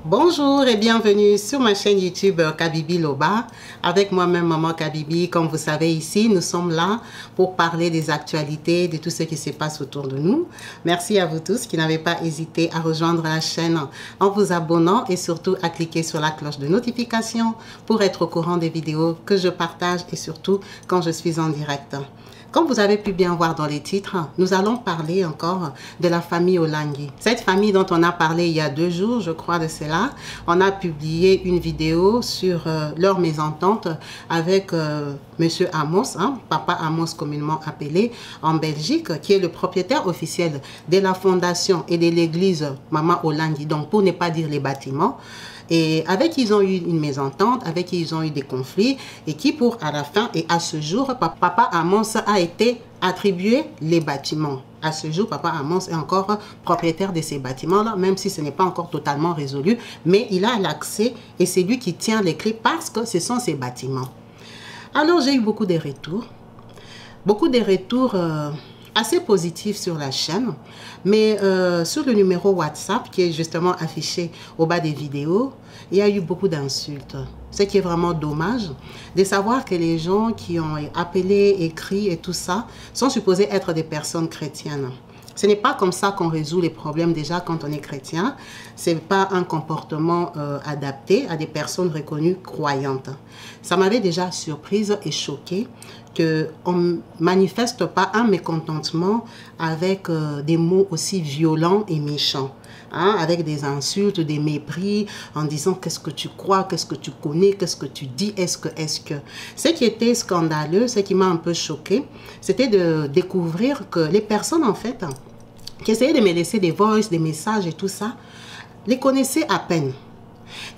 Bonjour et bienvenue sur ma chaîne YouTube Kabibi Loba. Avec moi-même Maman Kabibi. Comme vous savez ici, nous sommes là pour parler des actualités, de tout ce qui se passe autour de nous. Merci à vous tous qui n'avez pas hésité à rejoindre la chaîne en vous abonnant et surtout à cliquer sur la cloche de notification pour être au courant des vidéos que je partage et surtout quand je suis en direct. Comme vous avez pu bien voir dans les titres, nous allons parler encore de la famille Olangi. Cette famille dont on a parlé il y a 2 jours, je crois de cela, on a publié une vidéo sur leur mésentente avec Monsieur Amos, Papa Amos communément appelé en Belgique, qui est le propriétaire officiel de la fondation et de l'église Maman Olangi, donc pour ne pas dire les bâtiments. Et avec qui ils ont eu une mésentente, avec qui ils ont eu des conflits, et qui pour à la fin et à ce jour, Papa Amos a été attribué les bâtiments. À ce jour, Papa Amos est encore propriétaire de ces bâtiments-là, même si ce n'est pas encore totalement résolu, mais il a l'accès et c'est lui qui tient les clés parce que ce sont ses bâtiments. Alors j'ai eu beaucoup de retours assez positifs sur la chaîne, mais sur le numéro WhatsApp qui est justement affiché au bas des vidéos, il y a eu beaucoup d'insultes. Ce qui est vraiment dommage de savoir que les gens qui ont appelé, écrit et tout ça sont supposés être des personnes chrétiennes. Ce n'est pas comme ça qu'on résout les problèmes déjà quand on est chrétien. Ce n'est pas un comportement adapté à des personnes reconnues croyantes. Ça m'avait déjà surprise et choquée qu'on ne manifeste pas un mécontentement avec des mots aussi violents et méchants. Avec des insultes, des mépris, en disant qu'est-ce que tu crois, qu'est-ce que tu connais, qu'est-ce que tu dis, est-ce que. Ce qui était scandaleux, ce qui m'a un peu choqué, c'était de découvrir que les personnes en fait, qui essayaient de me laisser des voices, des messages et tout ça, les connaissaient à peine.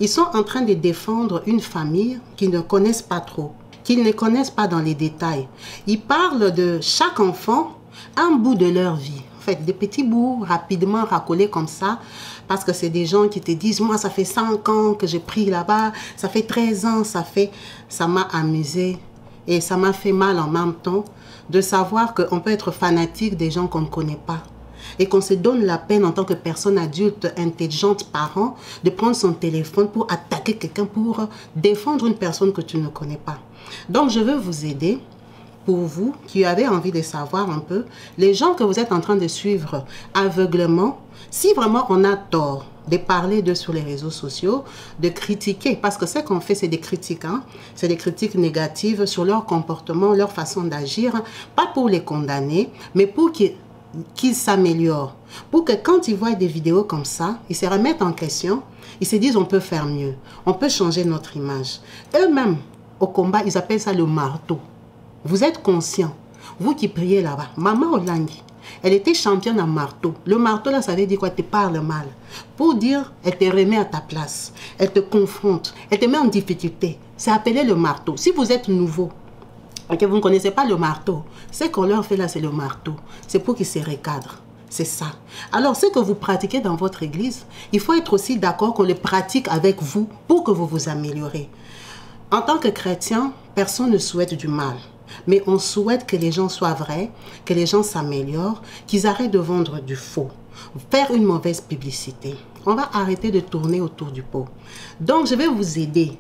Ils sont en train de défendre une famille qu'ils ne connaissent pas trop, qu'ils ne connaissent pas dans les détails. Ils parlent de chaque enfant, un bout de leur vie. En fait, des petits bouts rapidement racolés comme ça, parce que c'est des gens qui te disent, moi ça fait 5 ans que j'ai pris là-bas, ça fait 13 ans, ça m'a amusé et ça m'a fait mal en même temps de savoir qu'on peut être fanatique des gens qu'on ne connaît pas. Et qu'on se donne la peine en tant que personne adulte, intelligente, parent, de prendre son téléphone pour attaquer quelqu'un, pour défendre une personne que tu ne connais pas. Donc je veux vous aider, pour vous qui avez envie de savoir un peu, les gens que vous êtes en train de suivre aveuglement, si vraiment on a tort de parler d'eux sur les réseaux sociaux, de critiquer, parce que ce qu'on fait, c'est des critiques, c'est des critiques négatives sur leur comportement, leur façon d'agir, pas pour les condamner, mais pour qu'ils s'améliorent. Pour que quand ils voient des vidéos comme ça, ils se remettent en question, ils se disent on peut faire mieux, on peut changer notre image. Eux-mêmes, au combat, ils appellent ça le marteau. Vous êtes conscient, vous qui priez là-bas, Maman Olangi, elle était championne en marteau. Le marteau là, ça veut dire quoi? Elle te parle mal. Pour dire, elle te remet à ta place, elle te confronte, elle te met en difficulté. C'est appelé le marteau. Si vous êtes nouveau, et que vous ne connaissez pas le marteau, ce qu'on leur fait là, c'est le marteau. C'est pour qu'ils se recadrent. C'est ça. Alors, ce que vous pratiquez dans votre église, il faut être aussi d'accord qu'on le pratique avec vous pour que vous vous améliorez. En tant que chrétien, personne ne souhaite du mal. Mais on souhaite que les gens soient vrais, que les gens s'améliorent, qu'ils arrêtent de vendre du faux, faire une mauvaise publicité. On va arrêter de tourner autour du pot. Donc, je vais vous aider.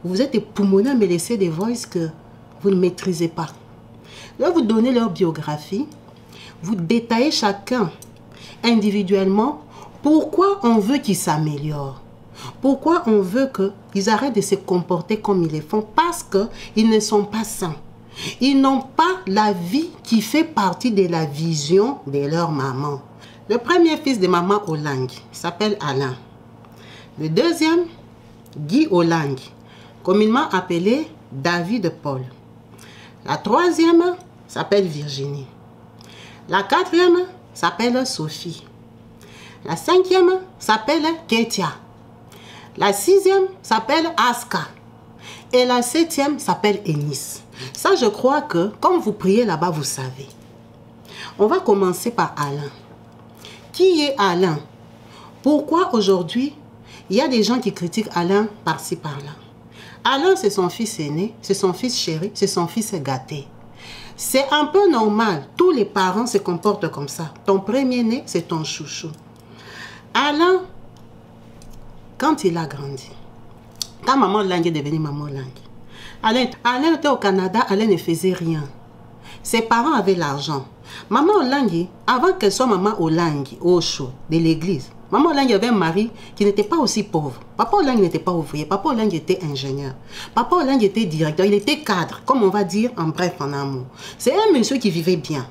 Vous êtes époumonés à me laisser des voices que vous ne maîtrisez pas. Je vais vous donner leur biographie, vous détaillez chacun individuellement pourquoi on veut qu'ils s'améliorent. Pourquoi on veut qu'ils arrêtent de se comporter comme ils le font, parce qu'ils ne sont pas sains. Ils n'ont pas la vie qui fait partie de la vision de leur maman. Le premier fils de Maman Olangi s'appelle Alain. Le deuxième, Guy Olangi, communément appelé David Paul. La troisième s'appelle Virginie. La quatrième s'appelle Sophie. La cinquième s'appelle Ketia. La sixième s'appelle Aska. Et la septième s'appelle Enis. Ça, je crois que, comme vous priez là-bas, vous savez. On va commencer par Alain. Qui est Alain? Pourquoi aujourd'hui, il y a des gens qui critiquent Alain par-ci, par-là? Alain, c'est son fils aîné, c'est son fils chéri, c'est son fils gâté. C'est un peu normal. Tous les parents se comportent comme ça. Ton premier-né, c'est ton chouchou. Alain quand il a grandi, quand maman Lang est devenue maman Lang, Alain était au Canada, Alain ne faisait rien. Ses parents avaient l'argent. Maman Olangi, avant qu'elle soit maman Olangi, au show de l'église, maman Olangi avait un mari qui n'était pas aussi pauvre. Papa Olangi n'était pas ouvrier, papa Olangi était ingénieur. Papa Olangi était directeur, il était cadre, comme on va dire en bref en amour. C'est un monsieur qui vivait bien.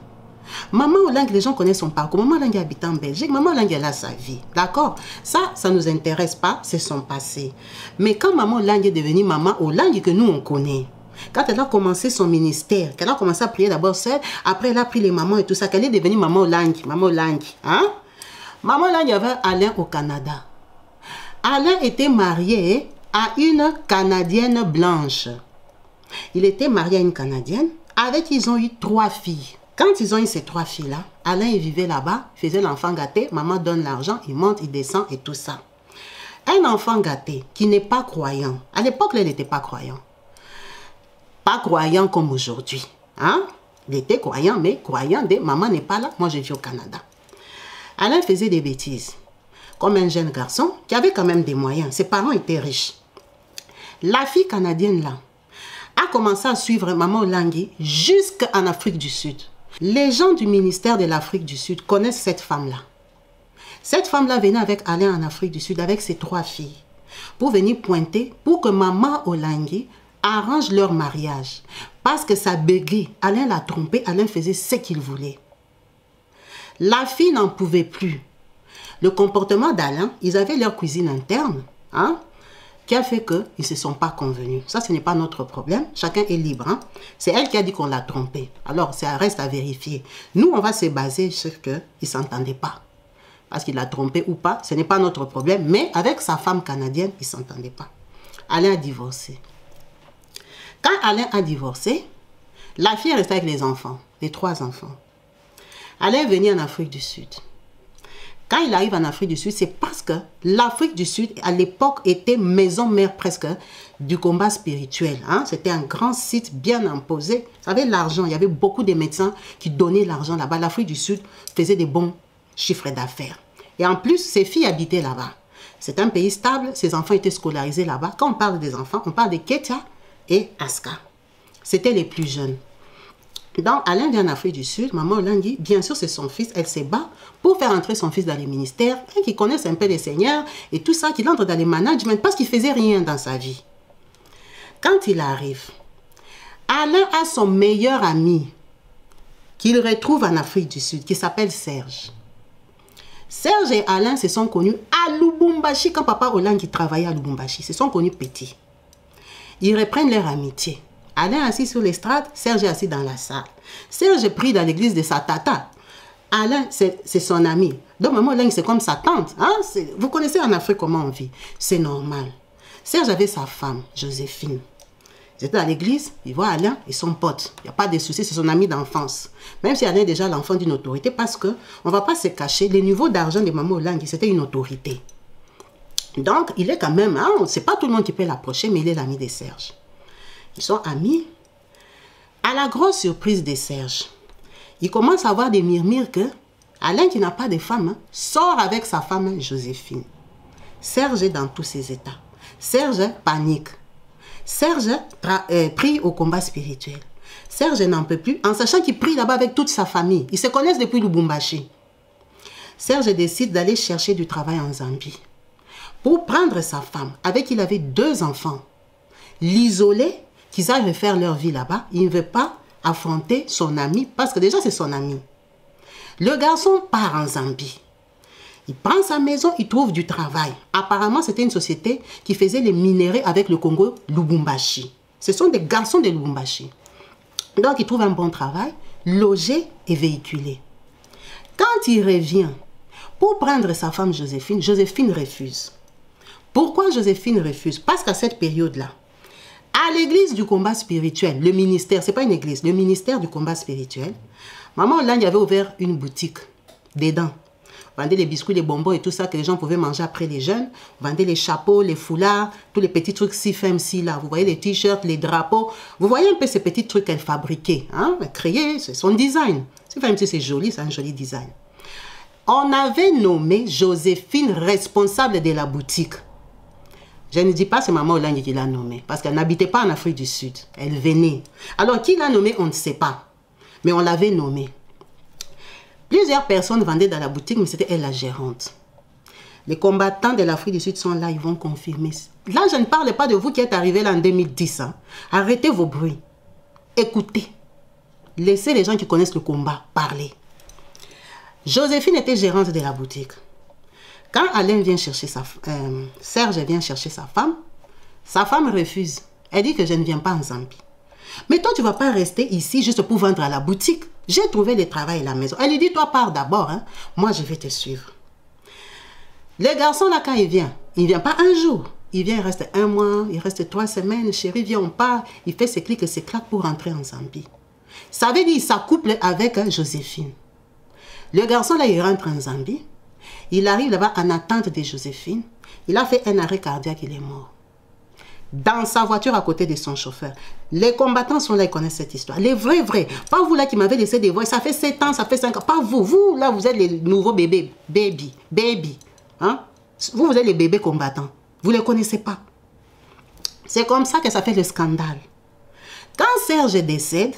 Maman Olangi, les gens connaissent son parcours. Maman Olangi habite en Belgique, maman Olangi elle a sa vie. D'accord? Ça ne nous intéresse pas, c'est son passé. Mais quand maman Olangi est devenue maman Olangi que nous on connaît, quand elle a commencé son ministère, qu'elle a commencé à prier d'abord seule, après elle a pris les mamans et tout ça, qu'elle est devenue maman Olangi, hein? Maman Olangi avait Alain au Canada. Alain était marié à une Canadienne blanche. Il était marié à une Canadienne, avec qui ils ont eu 3 filles. Quand ils ont eu ces 3 filles-là, Alain il vivait là-bas, faisait l'enfant gâté, maman donne l'argent, il monte, il descend et tout ça. Un enfant gâté qui n'est pas croyant, à l'époque là, il n'était pas croyant. Pas croyant comme aujourd'hui. Hein? Il était croyant, mais croyant de maman n'est pas là, moi je vis au Canada. Alain faisait des bêtises, comme un jeune garçon qui avait quand même des moyens. Ses parents étaient riches. La fille canadienne là a commencé à suivre maman Olangi jusqu'en Afrique du Sud. Les gens du ministère de l'Afrique du Sud connaissent cette femme-là. Cette femme-là venait avec Alain en Afrique du Sud avec ses 3 filles pour venir pointer pour que maman Olangi arrange leur mariage. Parce que ça bégait. Alain l'a trompé, Alain faisait ce qu'il voulait. La fille n'en pouvait plus. Le comportement d'Alain, ils avaient leur cuisine interne, hein, qui a fait qu'ils ne se sont pas convenus. Ça, ce n'est pas notre problème. Chacun est libre. Hein. C'est elle qui a dit qu'on l'a trompé. Alors, ça reste à vérifier. Nous, on va se baser sur qu'ils ne s'entendaient pas. Parce qu'il l'a trompé ou pas, ce n'est pas notre problème. Mais avec sa femme canadienne, ils ne s'entendaient pas. Alain a divorcé. Quand Alain a divorcé, la fille est restée avec les enfants, les 3 enfants. Alain est venu en Afrique du Sud. Quand il arrive en Afrique du Sud, c'est parce que l'Afrique du Sud, à l'époque, était maison-mère presque du combat spirituel. Hein? C'était un grand site bien imposé. Vous savez, l'argent, il y avait beaucoup de médecins qui donnaient l'argent là-bas. L'Afrique du Sud faisait des bons chiffres d'affaires. Et en plus, ses filles habitaient là-bas. C'est un pays stable, ses enfants étaient scolarisés là-bas. Quand on parle des enfants, on parle de Ketia et Aska. C'était les plus jeunes. Donc, Alain vient en Afrique du Sud, maman Olangi, bien sûr, c'est son fils, elle se bat pour faire entrer son fils dans les ministères, et qui connaissent un peu les seigneurs et tout ça, qu'il entre dans les managements parce qu'il ne faisait rien dans sa vie. Quand il arrive, Alain a son meilleur ami qu'il retrouve en Afrique du Sud, qui s'appelle Serge. Serge et Alain se sont connus à Lubumbashi, quand papa Olangi travaillait à Lubumbashi. Ils se sont connus petits. Ils reprennent leur amitié. Alain assis sur l'estrade, Serge est assis dans la salle. Serge est pris dans l'église de sa tata. Alain, c'est son ami. Donc, maman Olangi, c'est comme sa tante. Hein? Vous connaissez en Afrique comment on vit. C'est normal. Serge avait sa femme, Joséphine. Ils étaient dans l'église, ils voient Alain et son pote. Il n'y a pas de souci, c'est son ami d'enfance. Même si Alain est déjà l'enfant d'une autorité, parce qu'on ne va pas se cacher, le niveau d'argent de maman Olangi, c'était une autorité. Donc, il est quand même, hein, c'est pas tout le monde qui peut l'approcher, mais il est l'ami de Serge. Ils sont amis. À la grosse surprise de Serge, il commence à avoir des murmures que Alain, qui n'a pas de femme, hein, sort avec sa femme Joséphine. Serge est dans tous ses états. Serge panique. Serge prie au combat spirituel. Serge n'en peut plus, en sachant qu'il prie là-bas avec toute sa famille. Ils se connaissent depuis Lubumbashi. Serge décide d'aller chercher du travail en Zambie pour prendre sa femme, avec qui il avait 2 enfants, l'isoler, qu'ils aillent faire leur vie là-bas. Il ne veut pas affronter son ami, parce que déjà c'est son ami. Le garçon part en Zambie. Il prend sa maison, il trouve du travail. Apparemment, c'était une société qui faisait les minéraux avec le Congo Lubumbashi. Ce sont des garçons de Lubumbashi. Donc, il trouve un bon travail, logé et véhiculé. Quand il revient pour prendre sa femme Joséphine, Joséphine refuse. Pourquoi Joséphine refuse? Parce qu'à cette période-là, à l'église du combat spirituel, le ministère, ce n'est pas une église, le ministère du combat spirituel, maman Olangi avait ouvert une boutique dedans. Vendait les biscuits, les bonbons et tout ça que les gens pouvaient manger après les jeûnes. Vendait les chapeaux, les foulards, tous les petits trucs si fancy là. Vous voyez les t-shirts, les drapeaux. Vous voyez un peu ces petits trucs qu'elle fabriquait. Hein? Elle créait, c'est son design. C'est joli, c'est un joli design. On avait nommé Joséphine responsable de la boutique. Je ne dis pas c'est maman Olangi qui l'a nommée, parce qu'elle n'habitait pas en Afrique du Sud. Elle venait. Alors, qui l'a nommée, on ne sait pas. Mais on l'avait nommée. Plusieurs personnes vendaient dans la boutique, mais c'était elle la gérante. Les combattants de l'Afrique du Sud sont là, ils vont confirmer. Là, je ne parle pas de vous qui êtes arrivés là en 2010. Hein. Arrêtez vos bruits. Écoutez. Laissez les gens qui connaissent le combat parler. Joséphine était gérante de la boutique. Quand Alain vient chercher Serge vient chercher sa femme refuse. Elle dit que je ne viens pas en Zambie. Mais toi, tu ne vas pas rester ici juste pour vendre à la boutique. J'ai trouvé le travail à la maison. Elle lui dit, toi, pars d'abord. Hein. Moi, je vais te suivre. Le garçon, là, quand il vient pas un jour. Il vient, il reste 1 mois, il reste 3 semaines. Chérie, viens, on part. Il fait ses clics et ses claques pour rentrer en Zambie. Ça veut dire qu'il s'accouple avec Joséphine. Le garçon, là, il rentre en Zambie. Il arrive là-bas en attente de Joséphine. Il a fait un arrêt cardiaque, il est mort. Dans sa voiture à côté de son chauffeur. Les combattants sont là, ils connaissent cette histoire. Les vrais. Pas vous là qui m'avez laissé des voix. Ça fait 7 ans, ça fait 5 ans. Pas vous. Vous, là, vous êtes les nouveaux bébés. Baby. Hein? Vous êtes les bébés combattants. Vous ne les connaissez pas. C'est comme ça que ça fait le scandale. Quand Serge décède,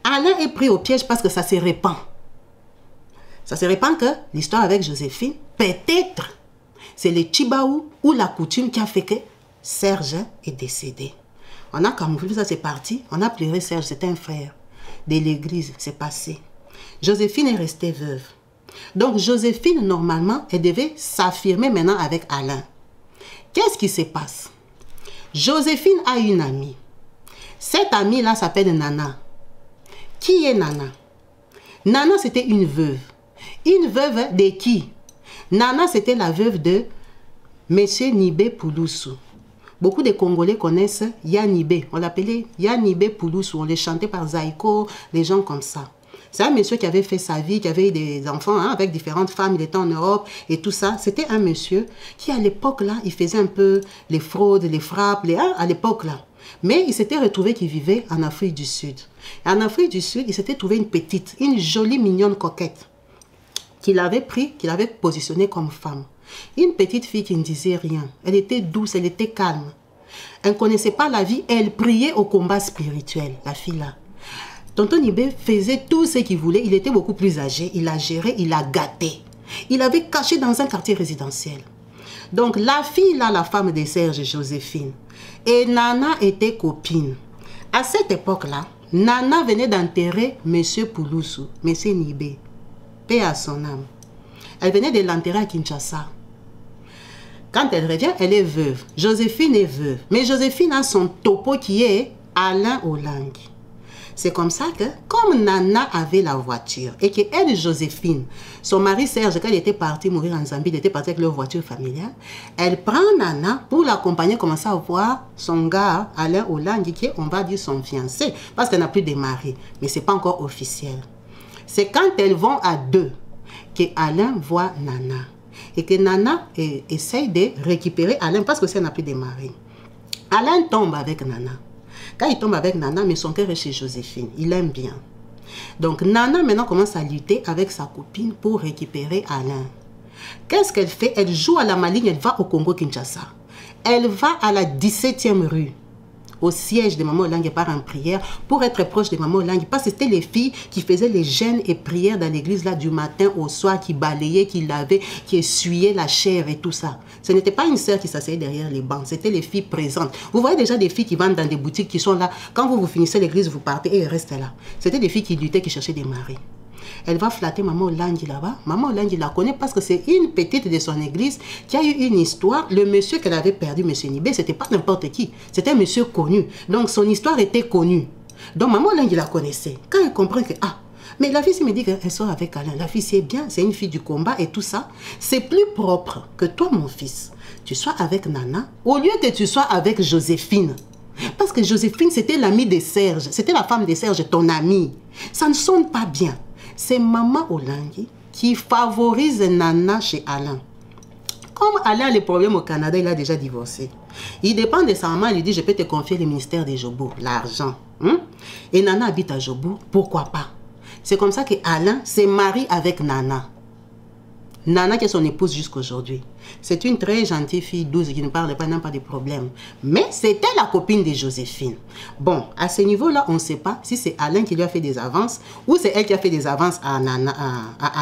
Alain est pris au piège parce que ça se répand. Ça se répand que l'histoire avec Joséphine, peut-être, c'est le Chibaou ou la coutume qui a fait que Serge est décédé. On a camouflé, ça c'est parti. On a pleuré Serge, c'était un frère de l'église, c'est passé. Joséphine est restée veuve. Donc Joséphine, normalement, elle devait s'affirmer maintenant avec Alain. Qu'est-ce qui se passe? Joséphine a une amie. Cette amie-là s'appelle Nana. Qui est Nana? Nana, c'était une veuve. Une veuve de qui? Nana, c'était la veuve de Monsieur Nibé Pouloussou. Beaucoup de Congolais connaissent Yanibé. On l'appelait Yanibé Pouloussou. On les chantait par Zaïko, les gens comme ça. C'est un monsieur qui avait fait sa vie, qui avait eu des enfants hein, avec différentes femmes. Il était en Europe et tout ça. C'était un monsieur qui, à l'époque, là, il faisait un peu les fraudes, les frappes, à l'époque, là. Mais il s'était retrouvé qu'il vivait en Afrique du Sud. Et en Afrique du Sud, il s'était trouvé une petite, une jolie, mignonne coquette qu'il avait pris, qu'il avait positionnée comme femme. Une petite fille qui ne disait rien. Elle était douce, elle était calme. Elle ne connaissait pas la vie, elle priait au combat spirituel, la fille-là. Tonton Nibé faisait tout ce qu'il voulait. Il était beaucoup plus âgé, il a géré, il a gâté. Il avait caché dans un quartier résidentiel. Donc la fille, là, la femme de Serge, Joséphine, et Nana était copine. À cette époque-là, Nana venait d'enterrer M. Pouloussou, M. Nibé, paix à son âme. Elle venait de l'enterrer à Kinshasa. Quand elle revient, elle est veuve. Joséphine est veuve. Mais Joséphine a son topo qui est Alain Olangi. C'est comme ça que, comme Nana avait la voiture et qu'elle, Joséphine, son mari Serge, quand il était parti mourir en Zambie, il était parti avec leur voiture familiale, elle prend Nana pour l'accompagner, commencer à voir son gars, Alain Olangi, qui est, on va dire, son fiancé, parce qu'elle n'a plus de mari, mais ce n'est pas encore officiel. C'est quand elles vont à deux que Alain voit Nana. Et que Nana essaye de récupérer Alain, parce que ça n'a plus de mari. Alain tombe avec Nana. Quand il tombe avec Nana, mais son cœur est chez Joséphine. Il aime bien. Donc Nana maintenant commence à lutter avec sa copine pour récupérer Alain. Qu'est-ce qu'elle fait? Elle joue à la maligne, elle va au Congo-Kinshasa. Elle va à la 17e rue, au siège de Maman Olangi, part en prière pour être proche de Maman Olangi. Parce que c'était les filles qui faisaient les jeûnes et prières dans l'église là du matin au soir, qui balayaient, qui lavaient, qui essuyaient la chair et tout ça. Ce n'était pas une sœur qui s'asseyait derrière les bancs, c'était les filles présentes. Vous voyez déjà des filles qui vendent dans des boutiques, qui sont là. Quand vous finissez l'église, vous partez et elles restent là. C'était des filles qui luttaient, qui cherchaient des maris. Elle va flatter Maman Olangi là-bas. Maman Olangi la connaît parce que c'est une petite de son église qui a eu une histoire. Le monsieur qu'elle avait perdu, M. Nibé, c'était pas n'importe qui. C'était un monsieur connu. Donc son histoire était connue. Donc Maman Olangi la connaissait. Quand elle comprend que, ah, mais la fille, si me dit qu'elle sort avec Alain, la fille c'est bien, c'est une fille du combat et tout ça, c'est plus propre que toi, mon fils, tu sois avec Nana, au lieu que tu sois avec Joséphine. Parce que Joséphine, c'était l'amie de Serge. C'était la femme de Serge, ton amie. Ça ne sonne pas bien. C'est Maman Olangi qui favorise Nana chez Alain. Comme Alain a les problèmes au Canada, il a déjà divorcé. Il dépend de sa maman, il lui dit, je peux te confier le ministère des Jobo, l'argent. Et Nana habite à Jobo, pourquoi pas? C'est comme ça que Alain se marie avec Nana. Nana qui est son épouse jusqu'aujourd'hui. C'est une très gentille fille douce qui ne parle pas, n'a pas de problème. Mais c'était la copine de Joséphine. Bon, à ce niveau-là, on ne sait pas si c'est Alain qui lui a fait des avances ou c'est elle qui a fait des avances à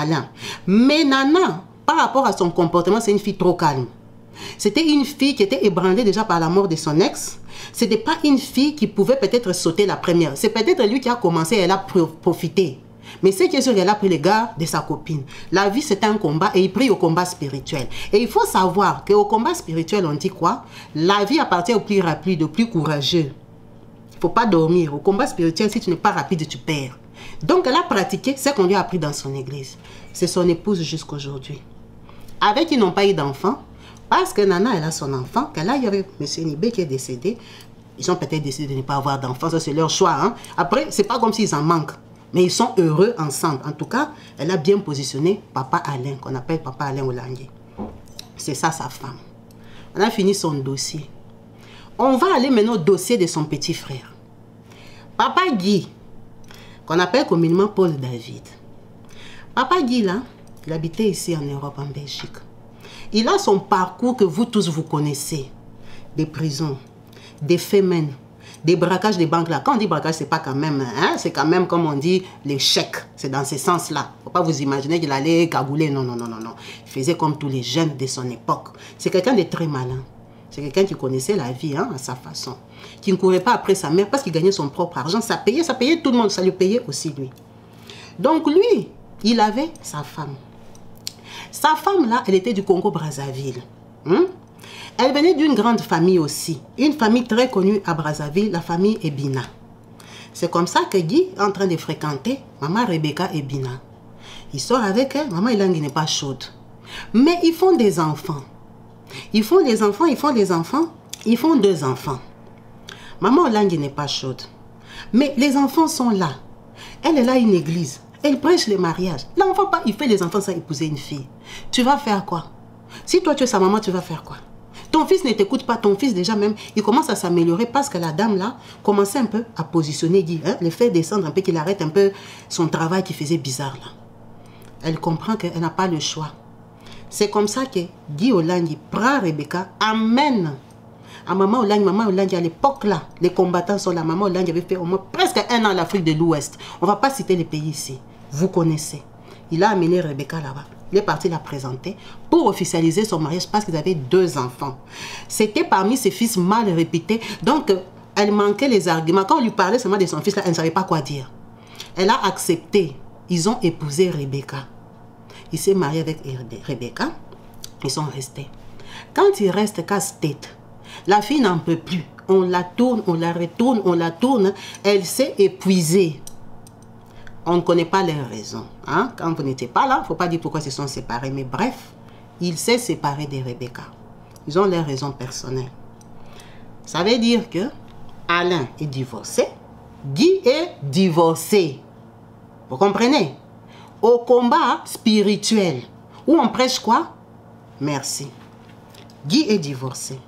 Alain. Mais Nana, par rapport à son comportement, c'est une fille trop calme. C'était une fille qui était ébranlée déjà par la mort de son ex. Ce n'était pas une fille qui pouvait peut-être sauter la première. C'est peut-être lui qui a commencé, elle a profité. Mais c'est qui est sûr, elle a pris le gars de sa copine. La vie, c'est un combat et il prie au combat spirituel. Et il faut savoir qu'au combat spirituel, on dit quoi? La vie appartient au plus rapide, au plus courageux. Il ne faut pas dormir. Au combat spirituel, si tu n'es pas rapide, tu perds. Donc, elle a pratiqué ce qu'on lui a appris dans son église. C'est son épouse jusqu'aujourd'hui. Avec qui n'ont pas eu d'enfant. Parce que Nana, elle a son enfant. Là, il y avait M. Nibé qui est décédé. Ils ont peut-être décidé de ne pas avoir d'enfant. Ça, c'est leur choix. Hein? Après, ce n'est pas comme s'ils en manquent. Mais ils sont heureux ensemble. En tout cas, elle a bien positionné Papa Alain, qu'on appelle Papa Alain Olangué. C'est ça, sa femme. On a fini son dossier. On va aller maintenant au dossier de son petit frère. Papa Guy, qu'on appelle communément Paul David. Papa Guy, là, il habitait ici en Europe, en Belgique. Il a son parcours que vous tous vous connaissez. Des prisons, des femmes, des braquages de banques là. Quand on dit braquage, c'est pas quand même, hein, c'est quand même comme on dit les chèques. C'est dans ce sens-là. Faut pas vous imaginer qu'il allait cagouler. Non, non, non, non, non. Il faisait comme tous les jeunes de son époque. C'est quelqu'un de très malin. C'est quelqu'un qui connaissait la vie, hein, à sa façon. Qui ne courait pas après sa mère parce qu'il gagnait son propre argent. Ça payait tout le monde. Ça lui payait aussi lui. Donc lui, il avait sa femme. Sa femme là, elle était du Congo-Brazzaville. Elle venait d'une grande famille aussi. Une famille très connue à Brazzaville, la famille Ebina. C'est comme ça que Guy est en train de fréquenter maman Rebecca Ebina. Il sort avec elle, maman Ilangi n'est pas chaude. Mais ils font des enfants. Ils font des enfants, ils font des enfants. Ils font 2 enfants. Maman Ilangi n'est pas chaude. Mais les enfants sont là. Elle a une église. Elle prêche le mariage. L'enfant, il fait les enfants sans épouser une fille. Tu vas faire quoi? Si toi tu es sa maman, tu vas faire quoi? Ton fils ne t'écoute pas, ton fils déjà même, il commence à s'améliorer parce que la dame là commençait un peu à positionner Guy, hein, le fait descendre un peu, qu'il arrête un peu son travail qui faisait bizarre là. Elle comprend qu'elle n'a pas le choix. C'est comme ça que Guy Olangi prend Rebecca, amène à maman Olangi à l'époque là, les combattants sont là, maman Olangi avait fait au moins presque 1 an en Afrique de l'Ouest. On ne va pas citer les pays ici, vous connaissez. Il a amené Rebecca là-bas. Il est parti la présenter pour officialiser son mariage parce qu'ils avaient 2 enfants. C'était parmi ses fils mal réputés. Donc, elle manquait les arguments. Quand on lui parlait seulement de son fils, là, elle ne savait pas quoi dire. Elle a accepté. Ils ont épousé Rebecca. Il s'est marié avec Rebecca. Ils sont restés. Quand il reste casse-tête, la fille n'en peut plus. On la tourne, on la retourne, on la tourne. Elle s'est épuisée. On ne connaît pas les raisons. Hein? Quand vous n'étiez pas là, il ne faut pas dire pourquoi ils se sont séparés. Mais bref, il s'est séparé de Rebecca. Ils ont leurs raisons personnelles. Ça veut dire que Alain est divorcé. Guy est divorcé. Vous comprenez? Au combat spirituel, où on prêche quoi? Merci. Guy est divorcé.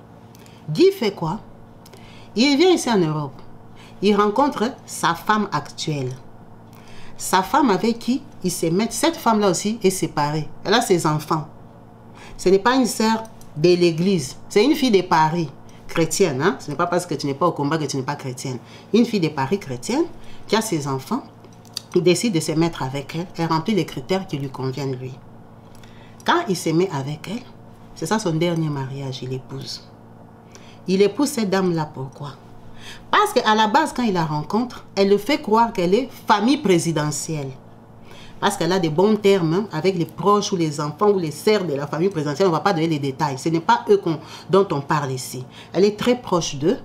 Guy fait quoi? Il vient ici en Europe. Il rencontre sa femme actuelle. Sa femme avec qui il se met, cette femme-là aussi est séparée. Elle a ses enfants. Ce n'est pas une sœur de l'église. C'est une fille de Paris, chrétienne. Hein? Ce n'est pas parce que tu n'es pas au combat que tu n'es pas chrétienne. Une fille de Paris chrétienne qui a ses enfants. Il décide de se mettre avec elle. Elle remplit les critères qui lui conviennent lui. Quand il se met avec elle, c'est ça son dernier mariage, il épouse. Il épouse cette dame-là, pourquoi? Parce qu'à la base, quand il la rencontre, elle le fait croire qu'elle est famille présidentielle. Parce qu'elle a des bons termes hein, avec les proches ou les enfants ou les sœurs de la famille présidentielle. On ne va pas donner les détails. Ce n'est pas eux dont on parle ici. Elle est très proche d'eux.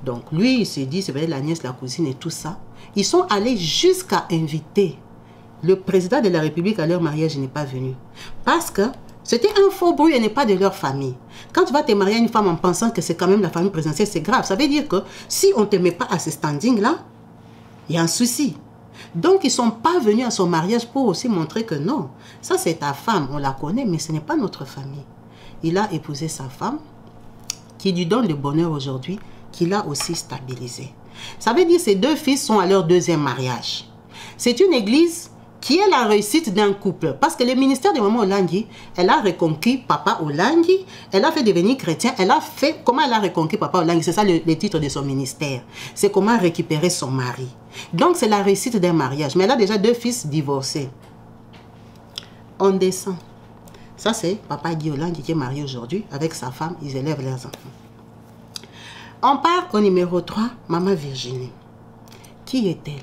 Donc lui, il s'est dit, c'est peut-être la nièce, la cousine et tout ça. Ils sont allés jusqu'à inviter le président de la République à leur mariage. Il n'est pas venu. Parce que c'était un faux bruit et n'est pas de leur famille. Quand tu vas te marier à une femme en pensant que c'est quand même la famille présidentielle, c'est grave. Ça veut dire que si on ne te met pas à ce standing-là, il y a un souci. Donc, ils ne sont pas venus à son mariage pour aussi montrer que non, ça c'est ta femme, on la connaît, mais ce n'est pas notre famille. Il a épousé sa femme, qui lui donne le bonheur aujourd'hui, qu'il a aussi stabilisé. Ça veut dire que ses 2 fils sont à leur 2e mariage. C'est une église qui est la réussite d'un couple. Parce que le ministère de Maman Olangi, elle a reconquis Papa Olangi, elle a fait devenir chrétien, elle a fait, comment elle a reconquis Papa Olangi, c'est ça le titre de son ministère. C'est comment récupérer son mari. Donc c'est la réussite d'un mariage. Mais elle a déjà 2 fils divorcés. On descend. Ça c'est Papa Guy Olangi qui est marié aujourd'hui avec sa femme, ils élèvent leurs enfants. On part au numéro 3, Maman Virginie. Qui est-elle?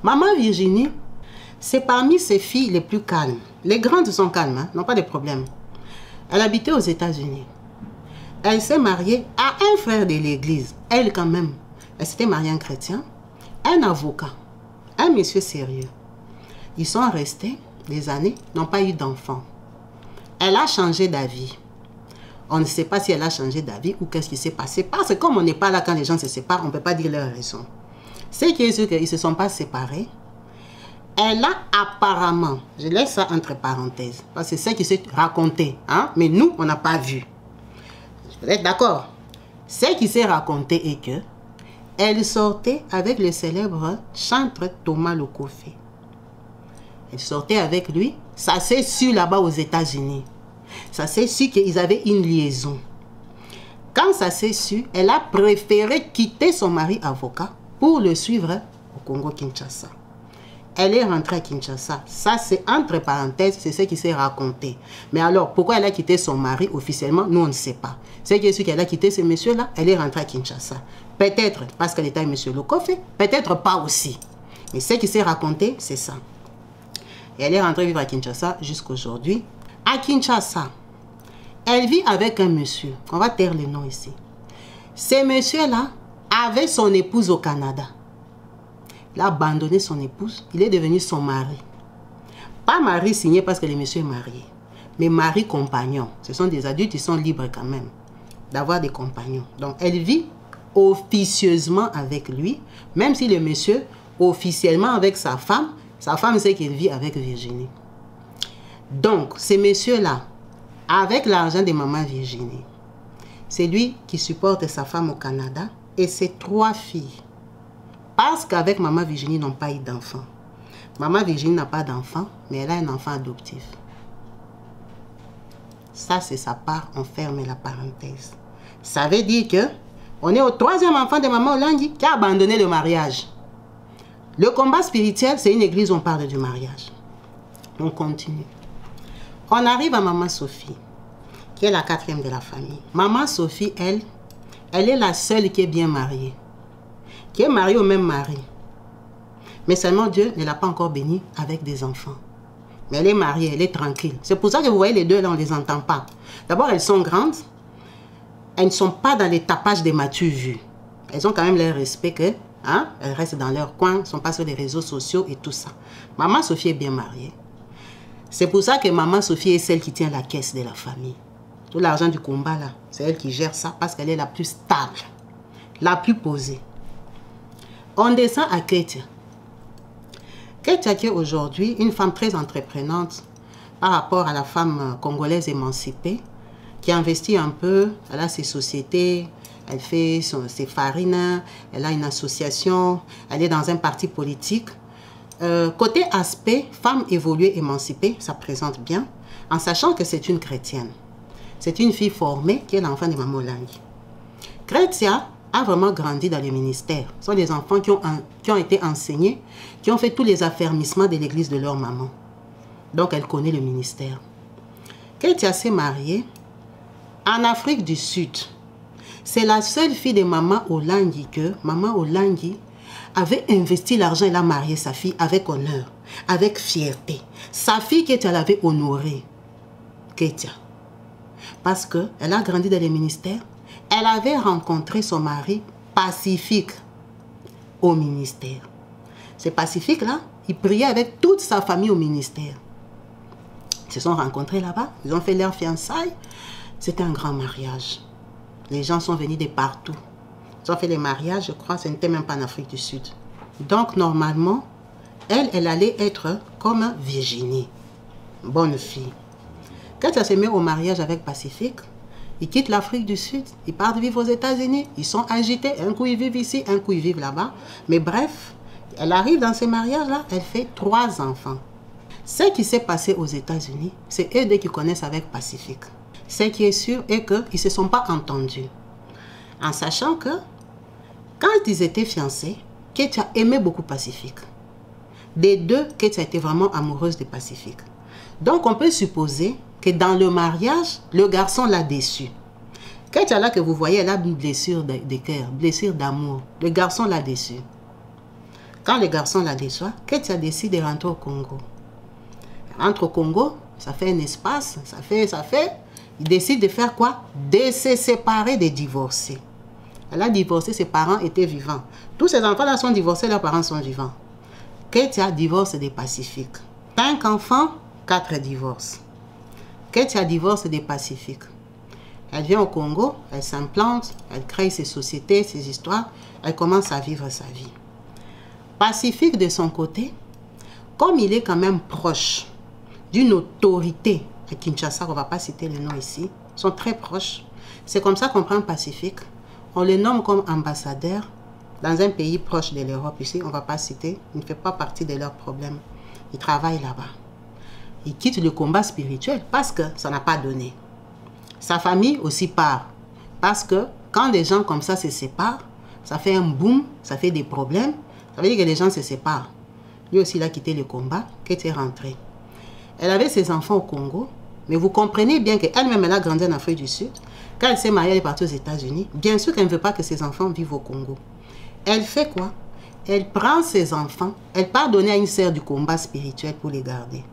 Maman Virginie, c'est parmi ses filles les plus calmes. Les grandes sont calmes, hein, n'ont pas de problème. Elle habitait aux États-Unis. Elle s'est mariée à un frère de l'église. Elle quand même. Elle s'était mariée à un chrétien, un avocat, un monsieur sérieux. Ils sont restés des années, n'ont pas eu d'enfants. Elle a changé d'avis. On ne sait pas si elle a changé d'avis ou qu'est-ce qui s'est passé. Parce que comme on n'est pas là quand les gens se séparent, on ne peut pas dire leur raison. C'est qui est sûr qu'ils ne se sont pas séparés. Elle a apparemment, je laisse ça entre parenthèses, parce que c'est ce qui s'est raconté, hein? Mais nous, on n'a pas vu. Vous êtes d'accord? Ce qui s'est raconté est que elle sortait avec le célèbre chantre Thomas Lokofé. Elle sortait avec lui, ça s'est su là-bas aux États-Unis. Ça s'est su qu'ils avaient une liaison. Quand ça s'est su, elle a préféré quitter son mari avocat pour le suivre au Congo-Kinshasa. Elle est rentrée à Kinshasa. Ça, c'est entre parenthèses, c'est ce qui s'est raconté. Mais alors, pourquoi elle a quitté son mari officiellement? Nous, on ne sait pas. C'est qui est sûr qu'elle a quitté ce monsieur-là, elle est rentrée à Kinshasa. Peut-être parce qu'elle était avec M. Lokofé, peut-être pas aussi. Mais ce qui s'est raconté, c'est ça. Et elle est rentrée vivre à Kinshasa jusqu'aujourd'hui. À Kinshasa, elle vit avec un monsieur. On va taire le nom ici. Ce monsieur-là avait son épouse au Canada. Il a abandonné son épouse, il est devenu son mari. Pas mari signé parce que le monsieur est marié, mais mari compagnon. Ce sont des adultes, ils sont libres quand même d'avoir des compagnons. Donc elle vit officieusement avec lui, même si le monsieur, officiellement avec sa femme sait qu'il vit avec Virginie. Donc, ce monsieur-là, avec l'argent de Maman Virginie, c'est lui qui supporte sa femme au Canada et ses 3 filles. Parce qu'avec Maman Virginie, ils n'ont pas eu d'enfant. Maman Virginie n'a pas d'enfant, mais elle a un enfant adoptif. Ça, c'est sa part, on ferme la parenthèse. Ça veut dire que on est au 3e enfant de Maman Olangi qui a abandonné le mariage. Le combat spirituel, c'est une église où on parle du mariage. On continue. On arrive à Maman Sophie, qui est la 4e de la famille. Maman Sophie, elle est la seule qui est bien mariée. Qui est mariée au même mari. Mais seulement Dieu ne l'a pas encore bénie avec des enfants. Mais elle est mariée, elle est tranquille. C'est pour ça que vous voyez les deux là, on ne les entend pas. D'abord, elles sont grandes. Elles ne sont pas dans les tapages des matus vus. Elles ont quand même leur respect que, hein, elles restent dans leur coin, elles ne sont pas sur les réseaux sociaux et tout ça. Maman Sophie est bien mariée. C'est pour ça que Maman Sophie est celle qui tient la caisse de la famille. Tout l'argent du combat là, c'est elle qui gère ça parce qu'elle est la plus stable, la plus posée. On descend à Ketia. Ketia qui est aujourd'hui une femme très entreprenante par rapport à la femme congolaise émancipée, qui investit un peu, elle a ses sociétés, elle fait ses farines, elle a une association, elle est dans un parti politique. Côté aspect, femme évoluée, émancipée, ça présente bien, en sachant que c'est une chrétienne. C'est une fille formée qui est l'enfant de Maman Olangi. Ketia a vraiment grandi dans le ministère. Ce sont des enfants qui ont été enseignés, qui ont fait tous les affermissements de l'église de leur maman. Donc elle connaît le ministère. Ketia s'est mariée en Afrique du Sud. C'est la seule fille de Maman Olangi que Maman Olangi avait investi l'argent, elle a marié sa fille avec honneur, avec fierté. Sa fille Ketia l'avait honorée. Ketia. Parce qu'elle a grandi dans le ministère. Elle avait rencontré son mari Pacifique au ministère. Ce Pacifique-là, il priait avec toute sa famille au ministère. Ils se sont rencontrés là-bas, ils ont fait leur fiançailles. C'était un grand mariage. Les gens sont venus de partout. Ils ont fait les mariages, je crois, ce n'était même pas en Afrique du Sud. Donc, normalement, elle allait être comme Virginie. Bonne fille. Quand elle se met au mariage avec Pacifique, ils quittent l'Afrique du Sud, ils partent vivre aux États-Unis, ils sont agités, un coup ils vivent ici, un coup ils vivent là-bas. Mais bref, Elle arrive dans ces mariages-là, elle fait 3 enfants. Ce qui s'est passé aux États-Unis, c'est eux deux qui connaissent avec Pacifique. Ce qui est sûr est qu'ils ne se sont pas entendus. En sachant que, quand ils étaient fiancés, Ketia aimait beaucoup Pacifique. Des deux, Ketia était vraiment amoureuse de Pacifique. Donc, on peut supposer que dans le mariage, le garçon l'a déçue. Ketia, là que vous voyez, elle a une blessure de cœur, blessure d'amour. Le garçon l'a déçue. Quand le garçon la déçoit, Ketia décide de rentrer au Congo. Elle rentre au Congo, ça fait un espace, ça fait. Il décide de faire quoi? De se séparer, de divorcer. Elle a divorcé, ses parents étaient vivants. Tous ces enfants-là sont divorcés, leurs parents sont vivants. Ketia divorce des Pacifiques. 5 enfants, 4 divorces. Ketia divorce des Pacifiques. Elle vient au Congo, elle s'implante, elle crée ses sociétés, ses histoires, elle commence à vivre sa vie. Pacifique, de son côté, comme il est quand même proche d'une autorité à Kinshasa, on ne va pas citer les noms ici, sont très proches. C'est comme ça qu'on prend Pacifique. On le nomme comme ambassadeur dans un pays proche de l'Europe. Ici, on ne va pas citer, il ne fait pas partie de leurs problèmes. Il travaille là-bas. Il quitte le combat spirituel parce que ça n'a pas donné. Sa famille aussi part. Parce que quand des gens comme ça se séparent, ça fait un boom, ça fait des problèmes. Ça veut dire que les gens se séparent. Lui aussi, il a quitté le combat, qui était rentré. Elle avait ses enfants au Congo, mais vous comprenez bien qu'elle-même, elle a grandi en Afrique du Sud. Quand elle s'est mariée, elle est partie aux États-Unis. Bien sûr qu'elle ne veut pas que ses enfants vivent au Congo. Elle fait quoi? Elle prend ses enfants, elle part donner à une sœur du combat spirituel pour les garder.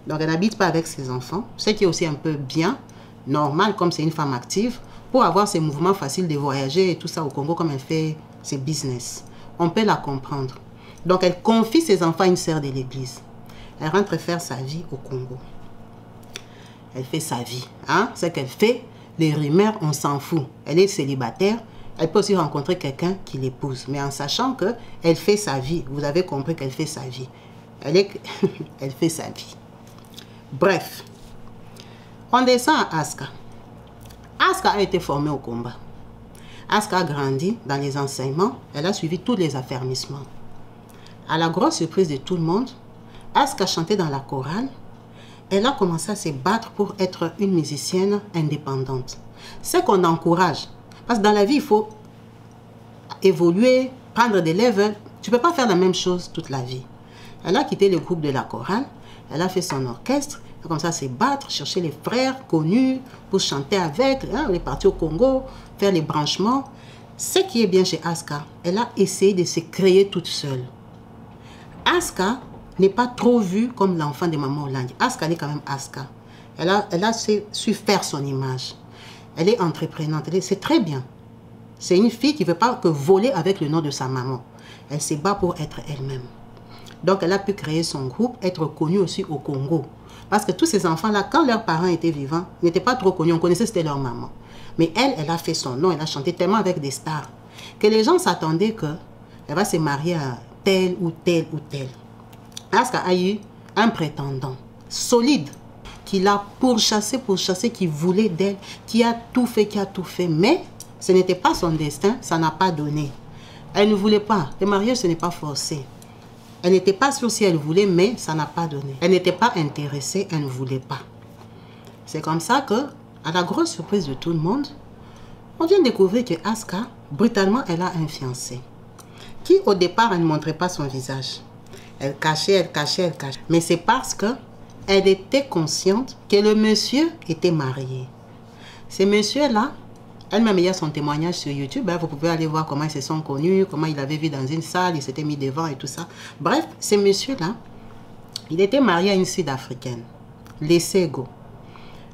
Donc, elle n'habite pas avec ses enfants, ce qui est aussi un peu bien, normal, comme c'est une femme active, pour avoir ses mouvements faciles de voyager et tout ça au Congo, comme elle fait ses business. On peut la comprendre. Donc, elle confie ses enfants à une sœur de l'église. Elle rentre faire sa vie au Congo. Elle fait sa vie. Hein? Ce qu'elle fait, les rumeurs, on s'en fout. Elle est célibataire. Elle peut aussi rencontrer quelqu'un qui l'épouse. Mais en sachant qu'elle fait sa vie. Vous avez compris qu'elle fait sa vie. Elle fait sa vie. Bref. On descend à Aska. Aska a été formée au combat. Aska a grandi dans les enseignements. Elle a suivi tous les affermissements. À la grosse surprise de tout le monde, Aska chantait dans la chorale. Elle a commencé à se battre pour être une musicienne indépendante. C'est qu'on encourage. Parce que dans la vie, il faut évoluer, prendre des levels. Tu ne peux pas faire la même chose toute la vie. Elle a quitté le groupe de la chorale. Elle a fait son orchestre. Elle a commencé à se battre, chercher les frères connus pour chanter avec. Elle est partie au Congo, faire les branchements. Ce qui est bien chez Aska, elle a essayé de se créer toute seule. Aska n'est pas trop vue comme l'enfant de Maman Hollande. Aska, elle est quand même Aska. Elle a su faire son image. Elle est entreprenante. C'est très bien. C'est une fille qui ne veut pas que voler avec le nom de sa maman. Elle se bat pour être elle-même. Donc, elle a pu créer son groupe, être connue aussi au Congo. Parce que tous ces enfants-là, quand leurs parents étaient vivants, n'étaient pas trop connus. On connaissait c'était leur maman. Mais elle a fait son nom. Elle a chanté tellement avec des stars que les gens s'attendaient qu'elle va se marier à tel ou tel ou tel. Aska a eu un prétendant solide qui l'a pourchassé, qui voulait d'elle, qui a tout fait, mais ce n'était pas son destin, ça n'a pas donné. Elle ne voulait pas. Le mariage, ce n'est pas forcé. Elle n'était pas sûre si elle voulait, mais ça n'a pas donné. Elle n'était pas intéressée, elle ne voulait pas. C'est comme ça que, à la grosse surprise de tout le monde, on vient découvrir que Aska, brutalement, elle a un fiancé. Qui, au départ, elle ne montrait pas son visage. Elle cachait, elle cachait, elle cachait. Mais c'est parce qu'elle était consciente que le monsieur était marié. Ce monsieur-là, elle-même, il y a son témoignage sur YouTube. Hein, vous pouvez aller voir comment ils se sont connus, comment il avait vu dans une salle, il s'était mis devant et tout ça. Bref, ce monsieur-là, il était marié à une Sud-Africaine, les Sego.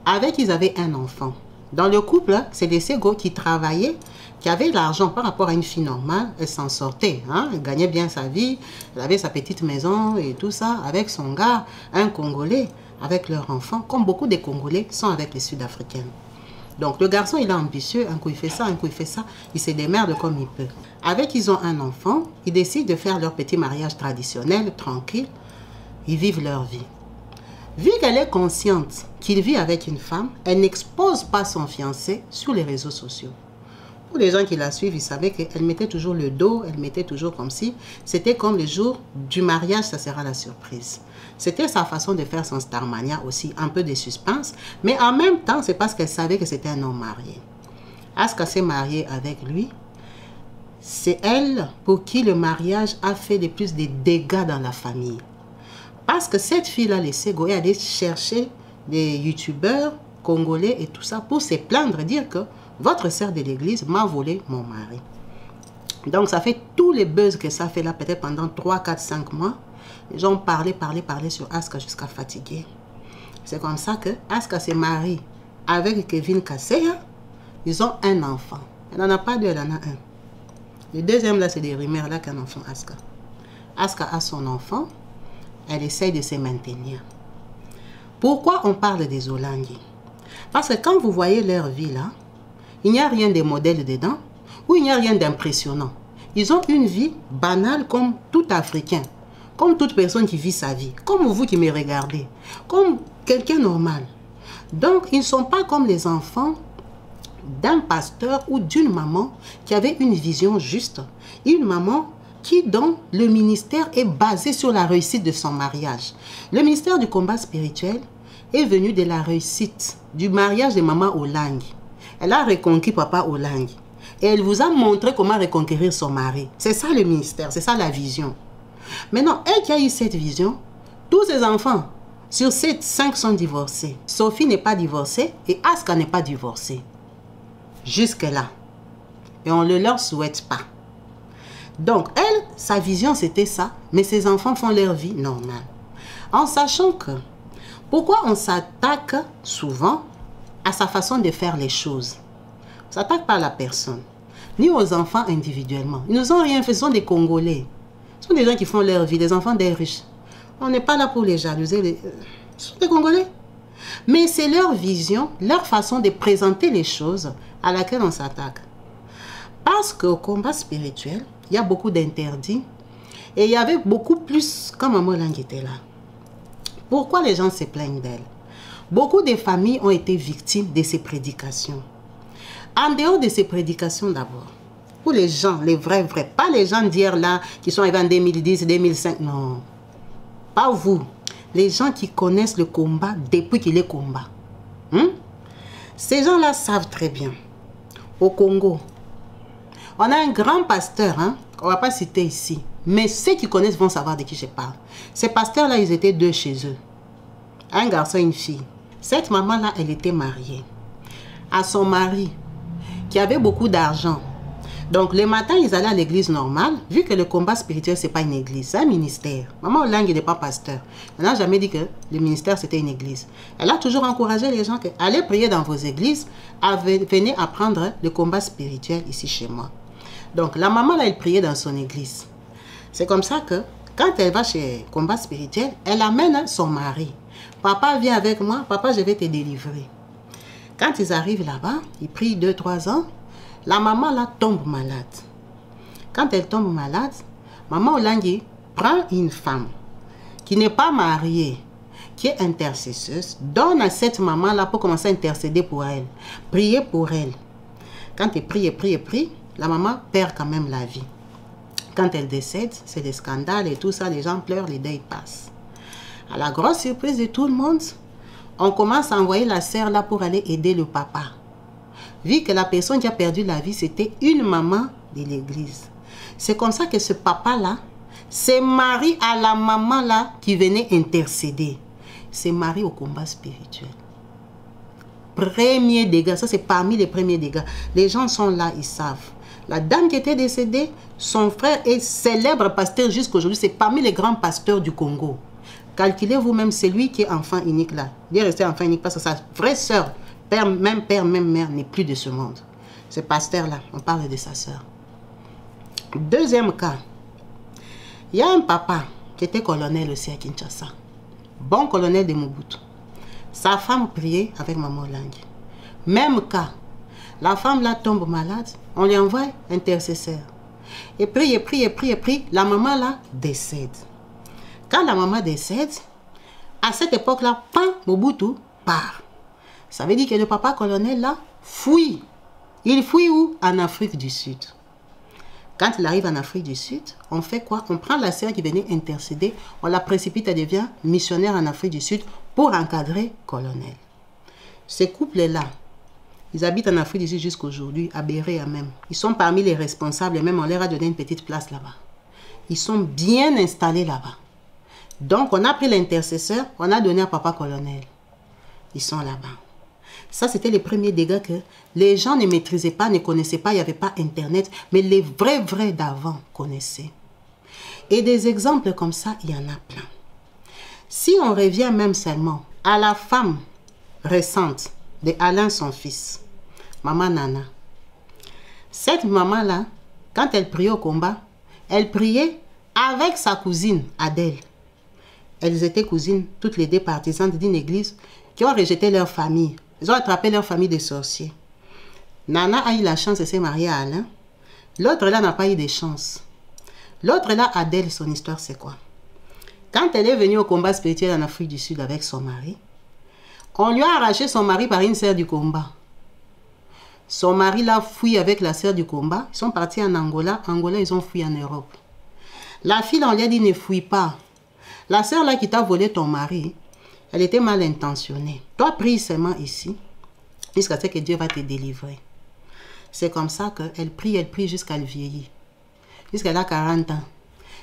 Avec, ils avaient un enfant. Dans le couple, c'est les Sego qui travaillaient, qui avaient l'argent par rapport à une fille normale. Elle s'en sortait, hein, elle gagnait bien sa vie, elle avait sa petite maison et tout ça, avec son gars, un Congolais, avec leur enfant, comme beaucoup de Congolais sont avec les Sud-Africaines. Donc, le garçon, il est ambitieux, un coup il fait ça, un coup il fait ça, il se démerde comme il peut. Avec, ils ont un enfant, ils décident de faire leur petit mariage traditionnel, tranquille, ils vivent leur vie. Vu qu'elle est consciente qu'il vit avec une femme, elle n'expose pas son fiancé sur les réseaux sociaux. Pour les gens qui la suivent, ils savaient qu'elle mettait toujours le dos, elle mettait toujours comme si. C'était comme le jour du mariage, ça sera la surprise. C'était sa façon de faire son Starmania aussi, un peu de suspense. Mais en même temps, c'est parce qu'elle savait que c'était un homme marié. Asuka s'est mariée avec lui. C'est elle pour qui le mariage a fait le plus de dégâts dans la famille. Parce que cette fille-là, laissé Goya aller chercher des youtubeurs congolais et tout ça pour se plaindre, dire que votre sœur de l'église m'a volé mon mari. Donc ça fait tous les buzz que ça fait là, peut-être pendant 3, 4, 5 mois. Les gens parlaient sur Asuka jusqu'à fatiguer. C'est comme ça que Asuka se marie avec Kevin Kaseya. Ils ont un enfant. Elle n'en a pas deux, elle en a un. Le deuxième là, c'est des rumeurs là qu'un enfant Asuka. Asuka a son enfant. Elle essaye de se maintenir. Pourquoi on parle des Olangi? Parce que quand vous voyez leur vie là, il n'y a rien de modèle dedans, ou il n'y a rien d'impressionnant. Ils ont une vie banale comme tout Africain, comme toute personne qui vit sa vie, comme vous qui me regardez, comme quelqu'un normal. Donc, ils ne sont pas comme les enfants d'un pasteur ou d'une maman qui avait une vision juste. Une maman dont le ministère est basé sur la réussite de son mariage. Le ministère du combat spirituel est venu de la réussite du mariage de maman Olangi. Elle a reconquis papa Olangi. Et elle vous a montré comment reconquérir son mari. C'est ça le ministère, c'est ça la vision. Maintenant, elle qui a eu cette vision, tous ses enfants, sur ces 5 sont divorcés. Sophie n'est pas divorcée et Asuka n'est pas divorcée. Jusque-là. Et on ne leur souhaite pas. Donc, elle, sa vision, c'était ça. Mais ses enfants font leur vie normale. En sachant que, pourquoi on s'attaque souvent à sa façon de faire les choses? On ne s'attaque pas à la personne, ni aux enfants individuellement. Ils nous ont rien fait, ce sont des Congolais. Ce sont des gens qui font leur vie, des enfants des riches. On n'est pas là pour les jalouser. Ce sont des Congolais. Mais c'est leur vision, leur façon de présenter les choses à laquelle on s'attaque. Parce qu'au combat spirituel, il y a beaucoup d'interdits. Et il y avait beaucoup plus quand Maman Olangi était là. Pourquoi les gens se plaignent d'elle? Beaucoup de familles ont été victimes de ces prédications. En dehors de ces prédications d'abord, pour les gens, les vrais, pas les gens d'hier là, qui sont arrivés en 2010, 2005, non. Pas vous. Les gens qui connaissent le combat depuis qu'il est combat. Ces gens-là savent très bien. Au Congo, on a un grand pasteur, on ne va pas citer ici. Mais ceux qui connaissent vont savoir de qui je parle. Ces pasteurs-là, ils étaient 2 chez eux. Un garçon et une fille. Cette maman-là, elle était mariée à son mari, qui avait beaucoup d'argent. Donc, le matin, ils allaient à l'église normale, vu que le combat spirituel, ce n'est pas une église, c'est un ministère. Maman Olangi n'est pas pasteur. Elle n'a jamais dit que le ministère, c'était une église. Elle a toujours encouragé les gens à aller prier dans vos églises, venez apprendre le combat spirituel ici chez moi. Donc, la maman, là, elle priait dans son église. C'est comme ça que, quand elle va chez combat spirituel, elle amène son mari. Papa, viens avec moi. Papa, je vais te délivrer. Quand ils arrivent là-bas, ils prient 2-3 ans. La maman, là, tombe malade. Quand elle tombe malade, Maman Olangi prend une femme qui n'est pas mariée, qui est intercesseuse, donne à cette maman-là pour commencer à intercéder pour elle. Prier pour elle. Quand elle prie, la maman perd quand même la vie. Quand elle décède, c'est des scandales et tout ça, les gens pleurent, les deuils passent. À la grosse surprise de tout le monde, on commence à envoyer la sœur là pour aller aider le papa. Vu que la personne qui a perdu la vie, c'était une maman de l'église. C'est comme ça que ce papa-là s'est marié à la maman là qui venait intercéder. C'est marié au combat spirituel. Premier dégât, ça c'est parmi les premiers dégâts. Les gens sont là, ils savent. La dame qui était décédée, son frère est célèbre pasteur jusqu'aujourd'hui. C'est parmi les grands pasteurs du Congo. Calculez vous-même, c'est lui qui est enfant unique là. Il est resté enfant unique parce que sa vraie sœur, même père, même mère, n'est plus de ce monde. Ce pasteur-là, on parle de sa sœur. Deuxième cas, il y a un papa qui était colonel aussi à Kinshasa. Bon colonel de Mobutu. Sa femme priait avec Maman Olangi. Même cas. La femme là tombe malade, on lui envoie intercesseur. Et prie, la maman là décède. Quand la maman décède, à cette époque-là, Mobutu part. Ça veut dire que le papa colonel là fuit. Il fuit où? En Afrique du Sud. Quand il arrive en Afrique du Sud, on fait quoi? On prend la sœur qui venait intercéder, on la précipite, elle devient missionnaire en Afrique du Sud pour encadrer colonel. Ces couples-là, ils habitent en Afrique du Sud jusqu'aujourd'hui, à Béréa même. Ils sont parmi les responsables, et même on leur a donné une petite place là-bas. Ils sont bien installés là-bas. Donc, on a pris l'intercesseur, on a donné à papa colonel. Ils sont là-bas. Ça, c'était les premiers dégâts que les gens ne maîtrisaient pas, ne connaissaient pas, il n'y avait pas Internet, mais les vrais d'avant connaissaient. Et des exemples comme ça, il y en a plein. Si on revient même seulement à la femme récente de Alain, son fils, maman Nana. Cette maman-là, quand elle priait au combat, elle priait avec sa cousine Adèle. Elles étaient cousines, toutes les deux partisanes d'une église, qui ont rejeté leur famille. Ils ont attrapé leur famille de sorciers. Nana a eu la chance de se marier à Alain. L'autre là n'a pas eu de chance. L'autre là, Adèle, son histoire c'est quoi? Quand elle est venue au combat spirituel en Afrique du Sud avec son mari, on lui a arraché son mari par une sœur du combat. Son mari l'a fui avec la sœur du combat. Ils sont partis en Angola. Angola, ils ont fui en Europe. La fille, on lui a dit, ne fuis pas. La sœur là qui t'a volé ton mari, elle était mal intentionnée. Toi, prie seulement ici, jusqu'à ce que Dieu va te délivrer. C'est comme ça qu'elle prie jusqu'à le vieillir. Jusqu'à a 40 ans.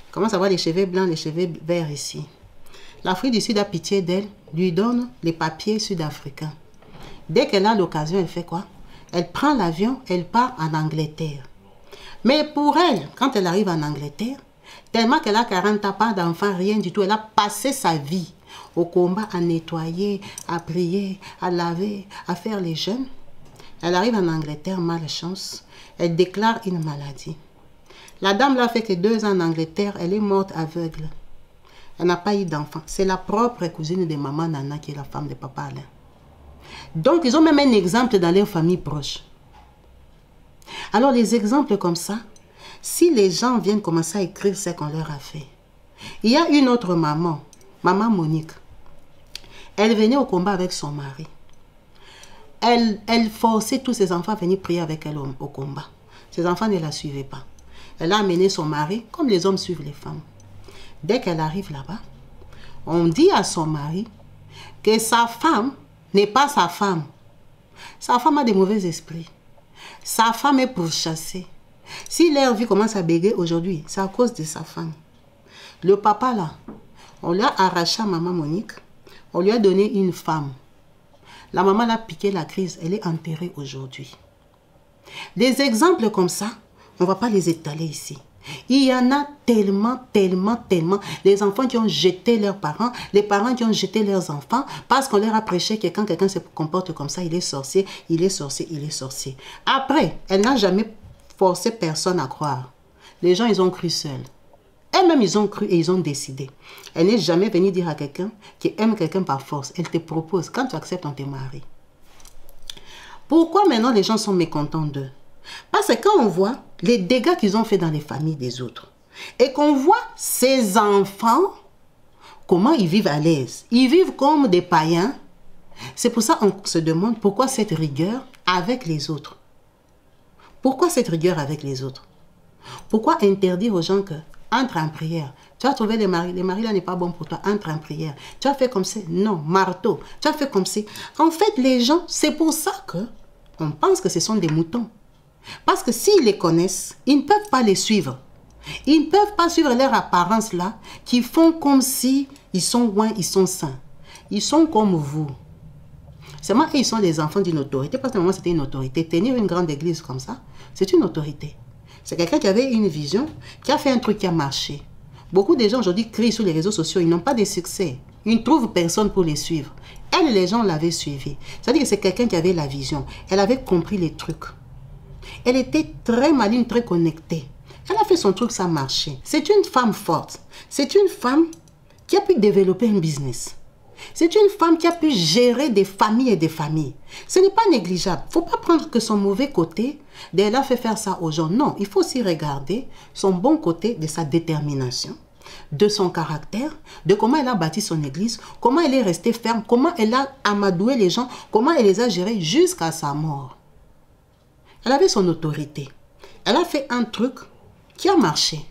Elle commence à avoir les cheveux blancs, les cheveux verts ici. L'Afrique du Sud a pitié d'elle, lui donne les papiers sud-africains. Dès qu'elle a l'occasion, elle fait quoi? Elle prend l'avion, elle part en Angleterre. Mais pour elle, quand elle arrive en Angleterre, tellement qu'elle a 40 ans, pas d'enfant, rien du tout, elle a passé sa vie au combat à nettoyer, à prier, à laver, à faire les jeûnes. Elle arrive en Angleterre, malchance, elle déclare une maladie. La dame l'a fait que 2 ans en Angleterre, elle est morte aveugle. Elle n'a pas eu d'enfant. C'est la propre cousine de maman Nana qui est la femme de papa Alain. Donc, ils ont même un exemple dans leur famille proche. Alors, les exemples comme ça, si les gens viennent commencer à écrire ce qu'on leur a fait. Il y a une autre maman, maman Monique. Elle venait au combat avec son mari. Elle forçait tous ses enfants à venir prier avec elle au combat. Ses enfants ne la suivaient pas. Elle a amené son mari, comme les hommes suivent les femmes. Dès qu'elle arrive là-bas, on dit à son mari que sa femme n'est pas sa femme. Sa femme a des mauvais esprits. Sa femme est pourchassée. Si leur vie commence à bégayer aujourd'hui, c'est à cause de sa femme. Le papa là, on lui a arraché à maman Monique, on lui a donné une femme. La maman l'a piqué la crise, elle est enterrée aujourd'hui. Des exemples comme ça, on ne va pas les étaler ici. Il y en a tellement. Les enfants qui ont jeté leurs parents, les parents qui ont jeté leurs enfants, parce qu'on leur a prêché que quand quelqu'un se comporte comme ça, il est sorcier, il est sorcier, il est sorcier. Après, elle n'a jamais forcé personne à croire. Les gens, ils ont cru seuls. Elles-mêmes, ils ont cru et ils ont décidé. Elle n'est jamais venue dire à quelqu'un qui aime quelqu'un par force. Elle te propose, quand tu acceptes, on te marie. Pourquoi maintenant les gens sont mécontents d'eux? Parce que quand on voit les dégâts qu'ils ont fait dans les familles des autres, et qu'on voit ces enfants, comment ils vivent à l'aise. Ils vivent comme des païens. C'est pour ça qu'on se demande pourquoi cette rigueur avec les autres. Pourquoi cette rigueur avec les autres? Pourquoi interdire aux gens que entre en prière? Tu as trouvé les maris là n'est pas bon pour toi, entre en prière. Tu as fait comme ça, non, marteau. Tu as fait comme ça. En fait, les gens, c'est pour ça que on pense que ce sont des moutons. Parce que s'ils les connaissent, ils ne peuvent pas les suivre. Ils ne peuvent pas suivre leur apparence là, qui font comme si ils sont loin, ils sont saints. Ils sont comme vous. Seulement, ils sont les enfants d'une autorité. Parce que moi, c'était une autorité. Tenir une grande église comme ça, c'est une autorité. C'est quelqu'un qui avait une vision, qui a fait un truc qui a marché. Beaucoup de gens aujourd'hui crient sur les réseaux sociaux, ils n'ont pas de succès. Ils ne trouvent personne pour les suivre. Elle, les gens l'avaient suivi. C'est-à-dire que c'est quelqu'un qui avait la vision. Elle avait compris les trucs. Elle était très maligne, très connectée. Elle a fait son truc, ça marchait. C'est une femme forte. C'est une femme qui a pu développer un business. C'est une femme qui a pu gérer des familles et des familles. Ce n'est pas négligeable. Il ne faut pas prendre que son mauvais côté, elle a fait faire ça aux gens. Non, il faut aussi regarder son bon côté de sa détermination, de son caractère, de comment elle a bâti son église, comment elle est restée ferme, comment elle a amadoué les gens, comment elle les a gérés jusqu'à sa mort. Elle avait son autorité. Elle a fait un truc qui a marché.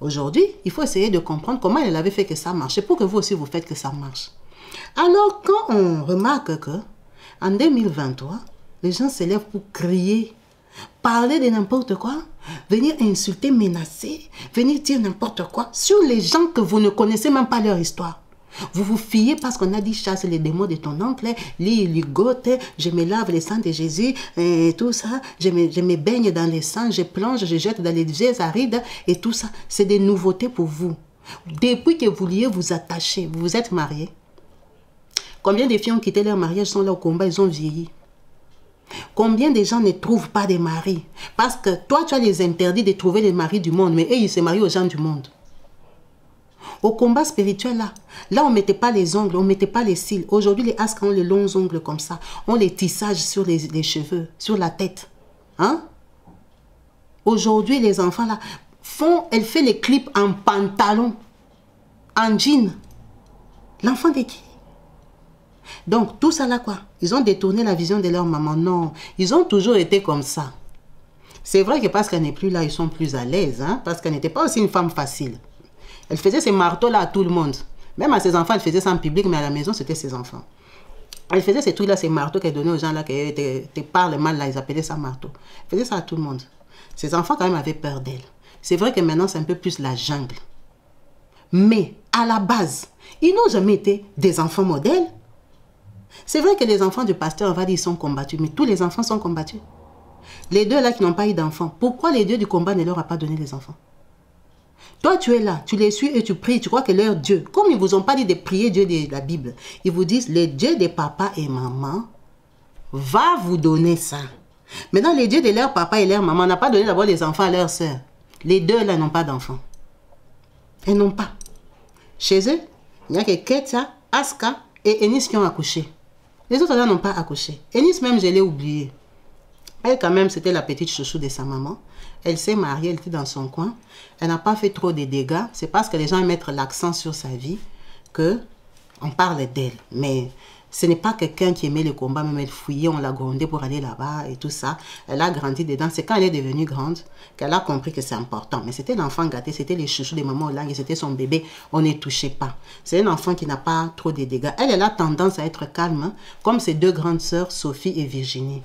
Aujourd'hui, il faut essayer de comprendre comment elle avait fait que ça marchait pour que vous aussi vous faites que ça marche. Alors, quand on remarque que en 2023, les gens se lèvent pour crier, parler de n'importe quoi, venir insulter, menacer, venir dire n'importe quoi sur les gens que vous ne connaissez même pas leur histoire. Vous vous fiez parce qu'on a dit chasse les démons de ton oncle, lis ligote, je me lave les sangs de Jésus et tout ça, je me baigne dans les sangs, je plonge, je jette dans les vieux arides et tout ça. C'est des nouveautés pour vous. Depuis que vous vouliez vous attacher, vous vous êtes mariés. Combien de filles ont quitté leur mariage, sont là au combat, ils ont vieilli. Combien de gens ne trouvent pas des maris? Parce que toi, tu as les interdits de trouver les maris du monde, mais eux, ils se marient aux gens du monde. Au combat spirituel, là on ne mettait pas les ongles, on ne mettait pas les cils. Aujourd'hui, les asques ont les longs ongles comme ça. On les tissages sur les cheveux, sur la tête. Hein? Aujourd'hui, les enfants, là, elle fait les clips en pantalon, en jean. L'enfant de qui? Donc, tout ça là, quoi? Ils ont détourné la vision de leur maman. Non, ils ont toujours été comme ça. C'est vrai que parce qu'elle n'est plus là, ils sont plus à l'aise. Hein? Parce qu'elle n'était pas aussi une femme facile. Elle faisait ces marteaux-là à tout le monde. Même à ses enfants, elle faisait ça en public, mais à la maison, c'était ses enfants. Elle faisait ces trucs-là, ces marteaux qu'elle donnait aux gens là, qui te parlent mal, là, ils appelaient ça marteau. Elle faisait ça à tout le monde. Ses enfants, quand même, avaient peur d'elle. C'est vrai que maintenant, c'est un peu plus la jungle. Mais, à la base, ils n'ont jamais été des enfants modèles. C'est vrai que les enfants du pasteur, on va dire, ils sont combattus, mais tous les enfants sont combattus. Les deux là qui n'ont pas eu d'enfants, pourquoi les dieux du combat ne leur ont pas donné les enfants? Toi, tu es là, tu les suis et tu pries. Tu crois que leur Dieu, comme ils ne vous ont pas dit de prier Dieu de la Bible, ils vous disent, le Dieu de papa et maman va vous donner ça. Maintenant, les dieux de leur papa et leur maman n'ont pas donné d'abord les enfants à leurs sœurs. Les deux là n'ont pas d'enfants. Elles n'ont pas. Chez eux, il n'y a que Ketia, Aska et Enis qui ont accouché. Les autres là n'ont pas accouché. Enis même, je l'ai oublié. Elle quand même, c'était la petite chouchou de sa maman. Elle s'est mariée, elle était dans son coin. Elle n'a pas fait trop de dégâts. C'est parce que les gens mettent l'accent sur sa vie qu'on parle d'elle. Mais ce n'est pas quelqu'un qui aimait le combat, même elle fouillait, on l'a grondée pour aller là-bas et tout ça. Elle a grandi dedans. C'est quand elle est devenue grande qu'elle a compris que c'est important. Mais c'était l'enfant gâté, c'était les chouchous de maman Olang, c'était son bébé. On ne touchait pas. C'est un enfant qui n'a pas trop de dégâts. Elle a tendance à être calme, hein, comme ses deux grandes sœurs, Sophie et Virginie.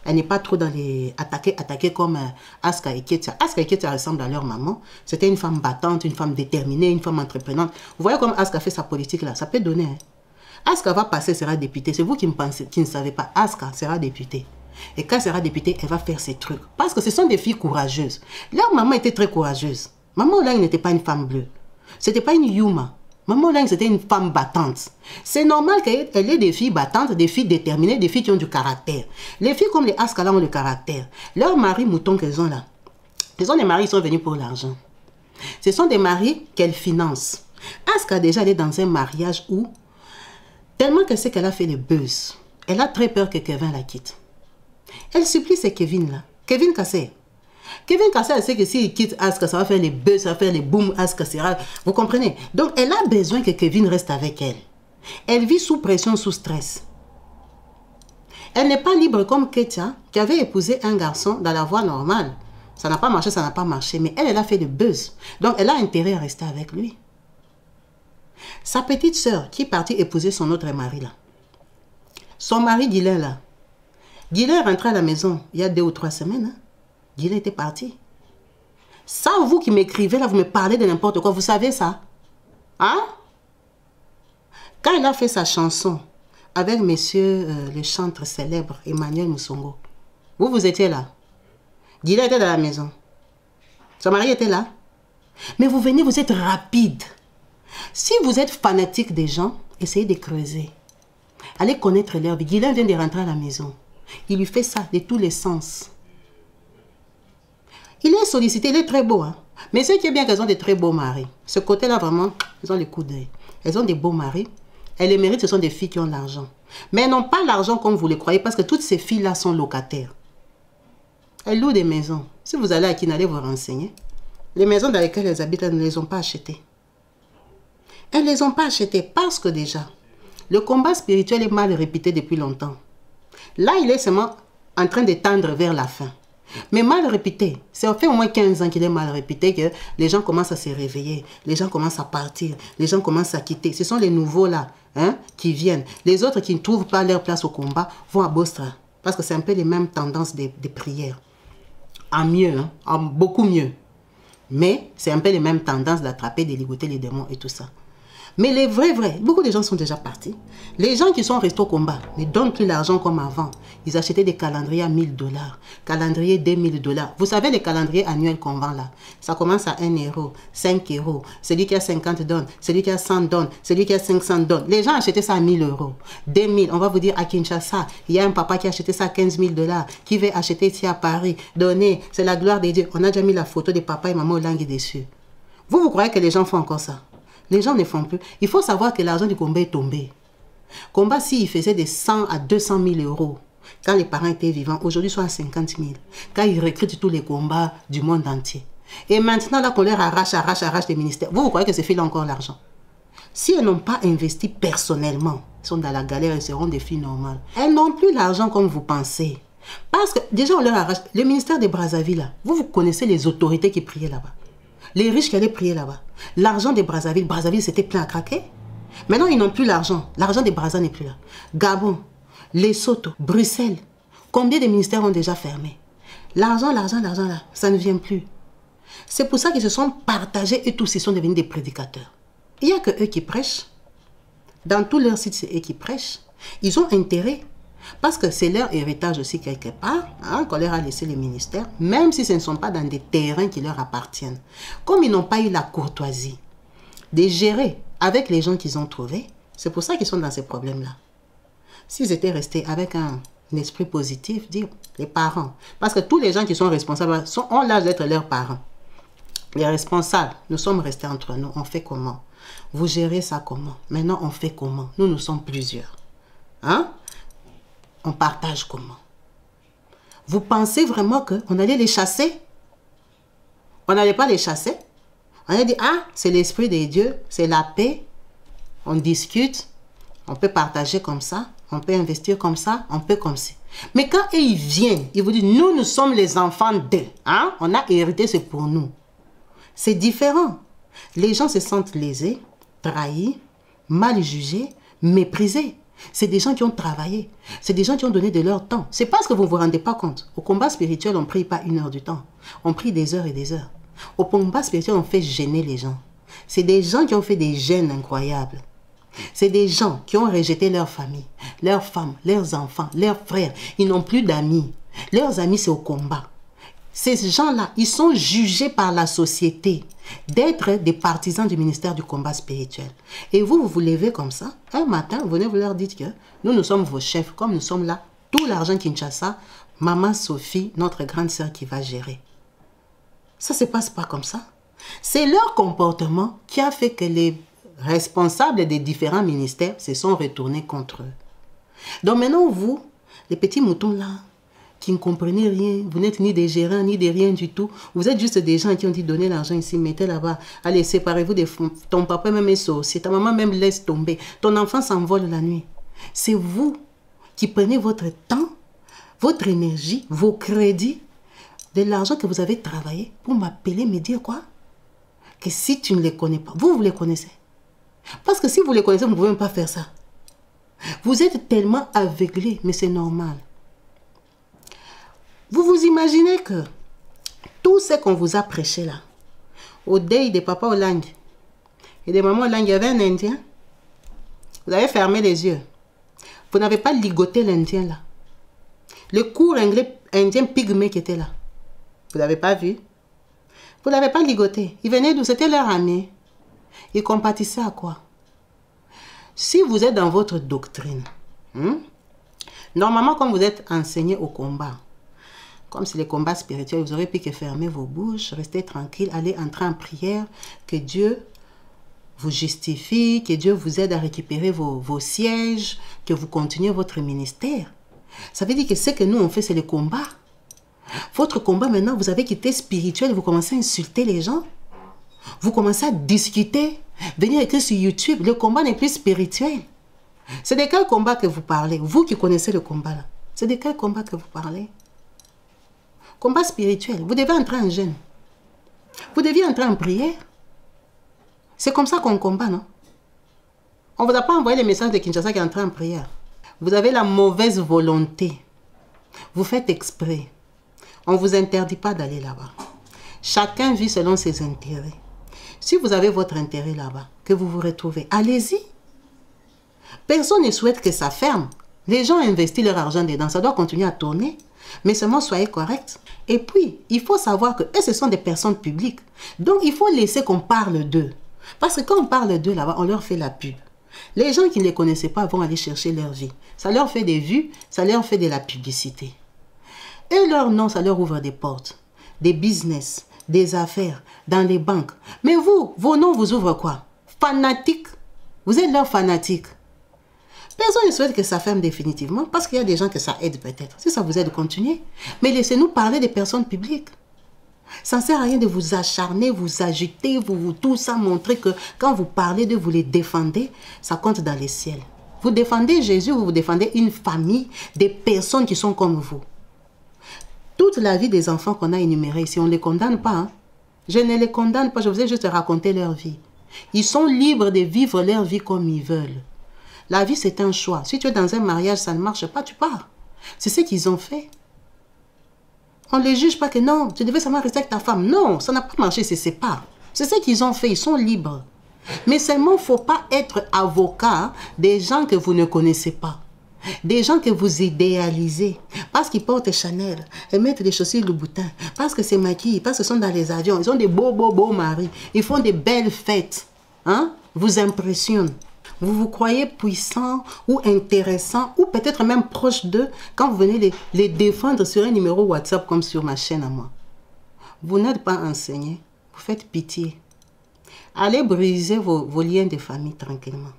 Elle n'est pas trop dans les attaquer comme Aska et Ketia. Aska et Ketia ressemblent à leur maman. C'était une femme battante, une femme déterminée, une femme entreprenante. Vous voyez comme Aska fait sa politique là. Ça peut donner. Hein. Aska va passer, sera députée. C'est vous qui ne savez pas. Aska sera députée. Et quand elle sera députée, elle va faire ses trucs. Parce que ce sont des filles courageuses. Leur maman était très courageuse. Maman Olang n'était pas une femme bleue. C'était pas une Yuma. Maman Olang, c'était une femme battante. C'est normal qu'elle ait des filles battantes, des filles déterminées, des filles qui ont du caractère. Les filles comme les Askala ont le caractère. Leurs maris moutons qu'elles ont là, ce sont des maris qui sont venus pour l'argent. Ce sont des maris qu'elles financent. Aska déjà elle est dans un mariage où, tellement qu'elle sait qu'elle a fait le buzz, elle a très peur que Kevin la quitte. Elle supplie ce Kevin là. Kevin Kassé. Kevin Kassé, elle sait que s'il quitte Aska, ça va faire les buzz, ça va faire les boum, Aska sera... Vous comprenez? Donc, elle a besoin que Kevin reste avec elle. Elle vit sous pression, sous stress. Elle n'est pas libre comme Ketia, qui avait épousé un garçon dans la voie normale. Ça n'a pas marché, ça n'a pas marché. Mais elle a fait le buzz. Donc, elle a intérêt à rester avec lui. Sa petite sœur, qui est partie épouser son autre mari là. Son mari, Dylan là. Dylan est rentré à la maison il y a 2 ou 3 semaines. Hein. Dylan était parti. Ça, vous qui m'écrivez là, vous me parlez de n'importe quoi, vous savez ça? Hein? Quand il a fait sa chanson avec monsieur le chanteur célèbre Emmanuel Moussongo, vous étiez là. Dylan était dans la maison. Son mari était là. Mais vous venez, vous êtes rapide. Si vous êtes fanatique des gens, essayez de creuser. Allez connaître leur vie. Dylan vient de rentrer à la maison. Il lui fait ça de tous les sens. Il est sollicité, il est très beau. Hein? Mais ce qui est bien qu'elles ont de très beaux maris. Ce côté-là, vraiment, elles ont les coups d'œil. Elles ont des beaux maris. Et les mérites, ce sont des filles qui ont l'argent. Mais elles n'ont pas l'argent comme vous le croyez parce que toutes ces filles-là sont locataires. Elles louent des maisons. Si vous allez à Kin, allez vous renseigner. Les maisons dans lesquelles elles habitent, elles ne les ont pas achetées. Elles ne les ont pas achetées parce que déjà, le combat spirituel est mal répété depuis longtemps. Là, il est seulement en train de tendre vers la fin. Mais mal répété. Ça fait au moins 15 ans qu'il est mal répété que les gens commencent à se réveiller. Les gens commencent à partir. Les gens commencent à quitter. Ce sont les nouveaux là qui viennent. Les autres qui ne trouvent pas leur place au combat vont à Bostra. Parce que c'est un peu les mêmes tendances des prières. En mieux, en beaucoup mieux. Mais c'est un peu les mêmes tendances d'attraper, de ligoter les démons et tout ça. Mais les vrais, beaucoup de gens sont déjà partis. Les gens qui sont restés au combat ne donnent plus l'argent comme avant. Ils achetaient des calendriers à 1000 $, calendriers 2000 $. Vous savez les calendriers annuels qu'on vend là, ça commence à 1 €, 5 €, celui qui a 50 donne, celui qui a 100 donne, celui qui a 500 donne. Les gens achetaient ça à 1000 €, 2000. On va vous dire à Kinshasa, il y a un papa qui a acheté ça à 15 000 $, qui veut acheter ici à Paris, donner, c'est la gloire de Dieu. On a déjà mis la photo de papa et maman au langue dessus. Vous croyez que les gens font encore ça? Les gens ne font plus. Il faut savoir que l'argent du combat est tombé. Combat, s'il faisait de 100 à 200 000 € quand les parents étaient vivants, aujourd'hui, ils sont à 50 000. Quand ils recrutent tous les combats du monde entier. Et maintenant, là qu'on leur arrache des ministères, vous croyez que c'est fait là encore l'argent? Si elles n'ont pas investi personnellement, elles sont dans la galère, elles seront des filles normales. Elles n'ont plus l'argent comme vous pensez. Parce que déjà, on leur arrache. Le ministère de Brazzaville, là, vous connaissez les autorités qui priaient là-bas. Les riches qui allaient prier là-bas. L'argent des Brazzaville, c'était plein à craquer. Maintenant, ils n'ont plus l'argent. L'argent des Brazza n'est plus là. Gabon, Lesotho, Bruxelles. Combien de ministères ont déjà fermé? L'argent là, ça ne vient plus. C'est pour ça qu'ils se sont partagés et tous ils sont devenus des prédicateurs. Il n'y a que eux qui prêchent. Dans tous leurs sites, c'est eux qui prêchent. Ils ont intérêt. Parce que c'est leur héritage aussi quelque part, qu'on leur a laissé les ministères, même si ce ne sont pas dans des terrains qui leur appartiennent. Comme ils n'ont pas eu la courtoisie de gérer avec les gens qu'ils ont trouvés, c'est pour ça qu'ils sont dans ces problèmes-là. S'ils étaient restés avec un esprit positif, dire les parents, parce que tous les gens qui sont responsables ont l'âge d'être leurs parents. Les responsables, nous sommes restés entre nous, on fait comment? Vous gérez ça comment? Maintenant, on fait comment? Nous sommes plusieurs. On partage comment? Vous pensez vraiment qu'on allait les chasser? On n'allait pas les chasser? On allait dire, ah, c'est l'esprit de Dieu, c'est la paix. On discute, on peut partager comme ça, on peut investir comme ça, on peut comme ça. Mais quand ils viennent, ils vous disent, nous sommes les enfants d'eux. On a hérité, c'est pour nous. C'est différent. Les gens se sentent lésés, trahis, mal jugés, méprisés. C'est des gens qui ont travaillé. C'est des gens qui ont donné de leur temps. C'est parce que vous ne vous rendez pas compte. Au combat spirituel, on ne prie pas 1 heure du temps. On prie des heures et des heures. Au combat spirituel, on fait gêner les gens. C'est des gens qui ont fait des gênes incroyables. C'est des gens qui ont rejeté leur famille, leurs femmes, leurs enfants, leurs frères. Ils n'ont plus d'amis. Leurs amis, c'est au combat. Ces gens-là, ils sont jugés par la société d'être des partisans du ministère du combat spirituel. Et vous vous levez comme ça, un matin, vous venez vous leur dire que nous sommes vos chefs, comme nous sommes là, tout l'argent Kinshasa, maman Sophie, notre grande sœur qui va gérer. Ça ne se passe pas comme ça. C'est leur comportement qui a fait que les responsables des différents ministères se sont retournés contre eux. Donc maintenant, vous, les petits moutons là, qui ne comprenez rien, vous n'êtes ni des gérants, ni des rien du tout. Vous êtes juste des gens qui ont dit donnez l'argent ici, mettez là-bas. Allez, séparez-vous des fonds. Ton papa même est sorcier, ta maman même laisse tomber. Ton enfant s'envole la nuit. C'est vous qui prenez votre temps, votre énergie, vos crédits, de l'argent que vous avez travaillé pour m'appeler, me dire quoi? Que si tu ne les connais pas, vous les connaissez. Parce que si vous les connaissez, vous ne pouvez même pas faire ça. Vous êtes tellement aveuglés, mais c'est normal. Vous vous imaginez que tout ce qu'on vous a prêché là, au deuil de papa Olang et de maman Olang, il y avait un Indien. Vous avez fermé les yeux. Vous n'avez pas ligoté l'Indien là. Le cours anglais indien pygmée qui était là. Vous n'avez pas vu? Vous n'avez pas ligoté. Ils venaient d'où? C'était leur ami. Ils compatissaient à quoi? Si vous êtes dans votre doctrine, normalement, comme vous êtes enseigné au combat, comme c'est les combats spirituels, vous aurez pu que fermer vos bouches, rester tranquille, aller entrer en prière, que Dieu vous justifie, que Dieu vous aide à récupérer vos sièges, que vous continuez votre ministère. Ça veut dire que ce que nous on fait, c'est le combat. Votre combat maintenant, vous avez quitté spirituel, vous commencez à insulter les gens. Vous commencez à discuter, venir écrire sur YouTube. Le combat n'est plus spirituel. C'est de quel combat que vous parlez? Vous qui connaissez le combat là. C'est de quel combat que vous parlez? Combat spirituel. Vous devez entrer en jeûne. Vous deviez entrer en prière. C'est comme ça qu'on combat, non? On ne vous a pas envoyé les messages de Kinshasa qui est entré en prière. Vous avez la mauvaise volonté. Vous faites exprès. On ne vous interdit pas d'aller là-bas. Chacun vit selon ses intérêts. Si vous avez votre intérêt là-bas, que vous vous retrouvez, allez-y. Personne ne souhaite que ça ferme. Les gens investissent leur argent dedans. Ça doit continuer à tourner. Mais seulement soyez corrects. Et puis, il faut savoir que eux, ce sont des personnes publiques. Donc, il faut laisser qu'on parle d'eux. Parce que quand on parle d'eux là-bas, on leur fait la pub. Les gens qui ne les connaissaient pas vont aller chercher leur vie. Ça leur fait des vues, ça leur fait de la publicité. Et leur nom, ça leur ouvre des portes, des business, des affaires, dans les banques. Mais vous, vos noms vous ouvrent quoi? Fanatiques. Vous êtes leurs fanatiques. Personne ne souhaite que ça ferme définitivement parce qu'il y a des gens que ça aide peut-être. Si ça vous aide, continuez. Mais laissez-nous parler des personnes publiques. Ça ne sert à rien de vous acharner, vous agiter, vous tout ça, montrer que quand vous parlez de vous les défendez, ça compte dans les ciels. Vous défendez Jésus, vous défendez une famille, des personnes qui sont comme vous. Toute la vie des enfants qu'on a énumérés ici, on ne les condamne pas. Hein? Je ne les condamne pas, je vous ai juste raconté leur vie. Ils sont libres de vivre leur vie comme ils veulent. La vie, c'est un choix. Si tu es dans un mariage, ça ne marche pas, tu pars. C'est ce qu'ils ont fait. On ne les juge pas que non, tu devais seulement rester avec ta femme. Non, ça n'a pas marché, c'est séparé. C'est ce qu'ils ont fait, ils sont libres. Mais seulement, il ne faut pas être avocat des gens que vous ne connaissez pas. Des gens que vous idéalisez. Parce qu'ils portent Chanel, et mettent des chaussures Louboutin, parce que c'est maquillé, parce qu'ils sont dans les avions, ils ont des beaux maris, ils font des belles fêtes. Hein? Vous impressionnent. Vous vous croyez puissant ou intéressant ou peut-être même proche d'eux quand vous venez les défendre sur un numéro WhatsApp comme sur ma chaîne à moi. Vous n'êtes pas enseigné. Vous faites pitié. Allez briser vos liens de famille tranquillement.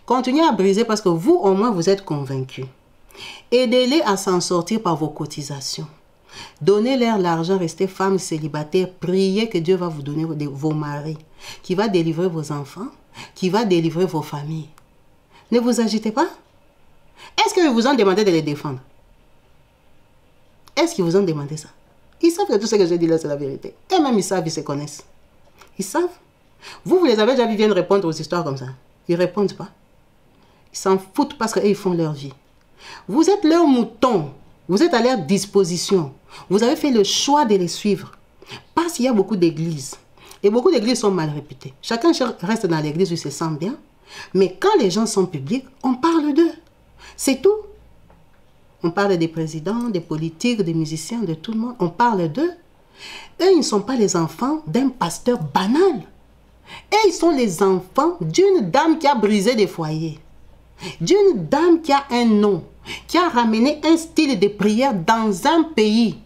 Continuez à briser parce que vous, au moins, vous êtes convaincus. Aidez-les à s'en sortir par vos cotisations. Donnez-leur l'argent, restez femmes célibataires. Priez que Dieu va vous donner vos maris, qui va délivrer vos enfants, qui va délivrer vos familles. Ne vous agitez pas. Est-ce qu'ils vous ont demandé de les défendre? Est-ce qu'ils vous ont demandé ça? Ils savent que tout ce que je dis là, c'est la vérité. Et même ils savent, ils se connaissent. Ils savent. Vous les avez déjà vu, viennent répondre aux histoires comme ça. Ils ne répondent pas. Ils s'en foutent parce qu'ils font leur vie. Vous êtes leurs moutons. Vous êtes à leur disposition. Vous avez fait le choix de les suivre. Parce qu'il y a beaucoup d'églises. Et beaucoup d'églises sont mal réputées. Chacun reste dans l'église où il se sent bien. Mais quand les gens sont publics, on parle d'eux. C'est tout. On parle des présidents, des politiques, des musiciens, de tout le monde. On parle d'eux. Eux, ils ne sont pas les enfants d'un pasteur banal. Et ils sont les enfants d'une dame qui a brisé des foyers. D'une dame qui a un nom. Qui a ramené un style de prière dans un pays.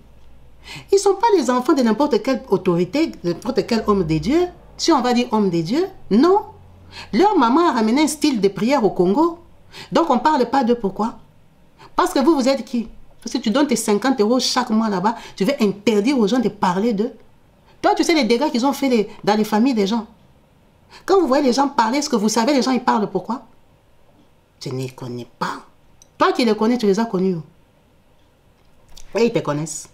Ils ne sont pas les enfants de n'importe quelle autorité, n'importe quel homme de Dieu. Si on va dire homme de Dieu, non. Leur maman a ramené un style de prière au Congo. Donc on ne parle pas d'eux. Pourquoi? Parce que vous êtes qui? Parce que tu donnes tes 50 € chaque mois là-bas, tu veux interdire aux gens de parler d'eux. Toi, tu sais les dégâts qu'ils ont fait dans les familles des gens. Quand vous voyez les gens parler, est-ce que vous savez les gens ils parlent pourquoi? Tu ne les connais pas. Toi qui les connais, tu les as connus. Et ils te connaissent.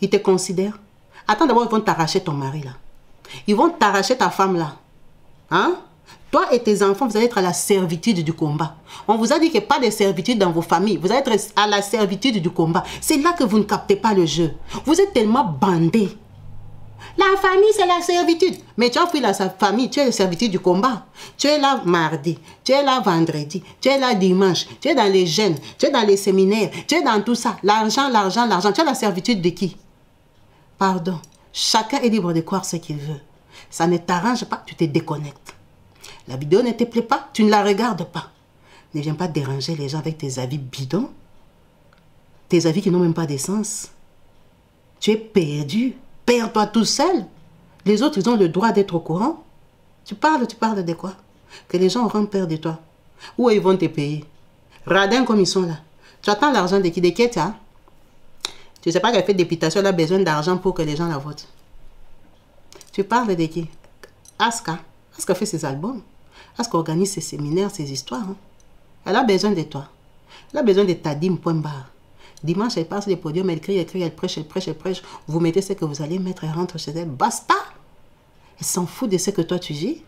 Ils te considèrent. Attends, d'abord, ils vont t'arracher ton mari là. Ils vont t'arracher ta femme là. Hein? Toi et tes enfants, vous allez être à la servitude du combat. On vous a dit qu'il n'y a pas de servitude dans vos familles. Vous allez être à la servitude du combat. C'est là que vous ne captez pas le jeu. Vous êtes tellement bandés. La famille, c'est la servitude. Mais tu as pris la famille, tu es la servitude du combat. Tu es là mardi, tu es là vendredi, tu es là dimanche, tu es dans les jeunes, tu es dans les séminaires, tu es dans tout ça. L'argent, l'argent, l'argent. Tu es la servitude de qui? Pardon. Chacun est libre de croire ce qu'il veut. Ça ne t'arrange pas, tu te déconnectes. La vidéo ne te plaît pas, tu ne la regardes pas. Ne viens pas déranger les gens avec tes avis bidons. Tes avis qui n'ont même pas d'essence. Tu es perdu. Perds-toi tout seul. Les autres, ils ont le droit d'être au courant. Tu parles de quoi? Que les gens auront peur de toi. Où ils vont te payer? Radins comme ils sont là. Tu attends l'argent de qui? De qui tu as? Tu ne sais pas qu'elle fait députation, elle a besoin d'argent pour que les gens la votent. Tu parles de qui? Aska. Aska fait ses albums. Aska organise ses séminaires, ses histoires. Hein. Elle a besoin de toi. Elle a besoin de Tadim, point barre. Dimanche, elle passe les podiums, elle crie, elle prêche, elle prêche, elle prêche. Vous mettez ce que vous allez mettre, elle rentre chez elle. Basta! Elle s'en fout de ce que toi tu vis.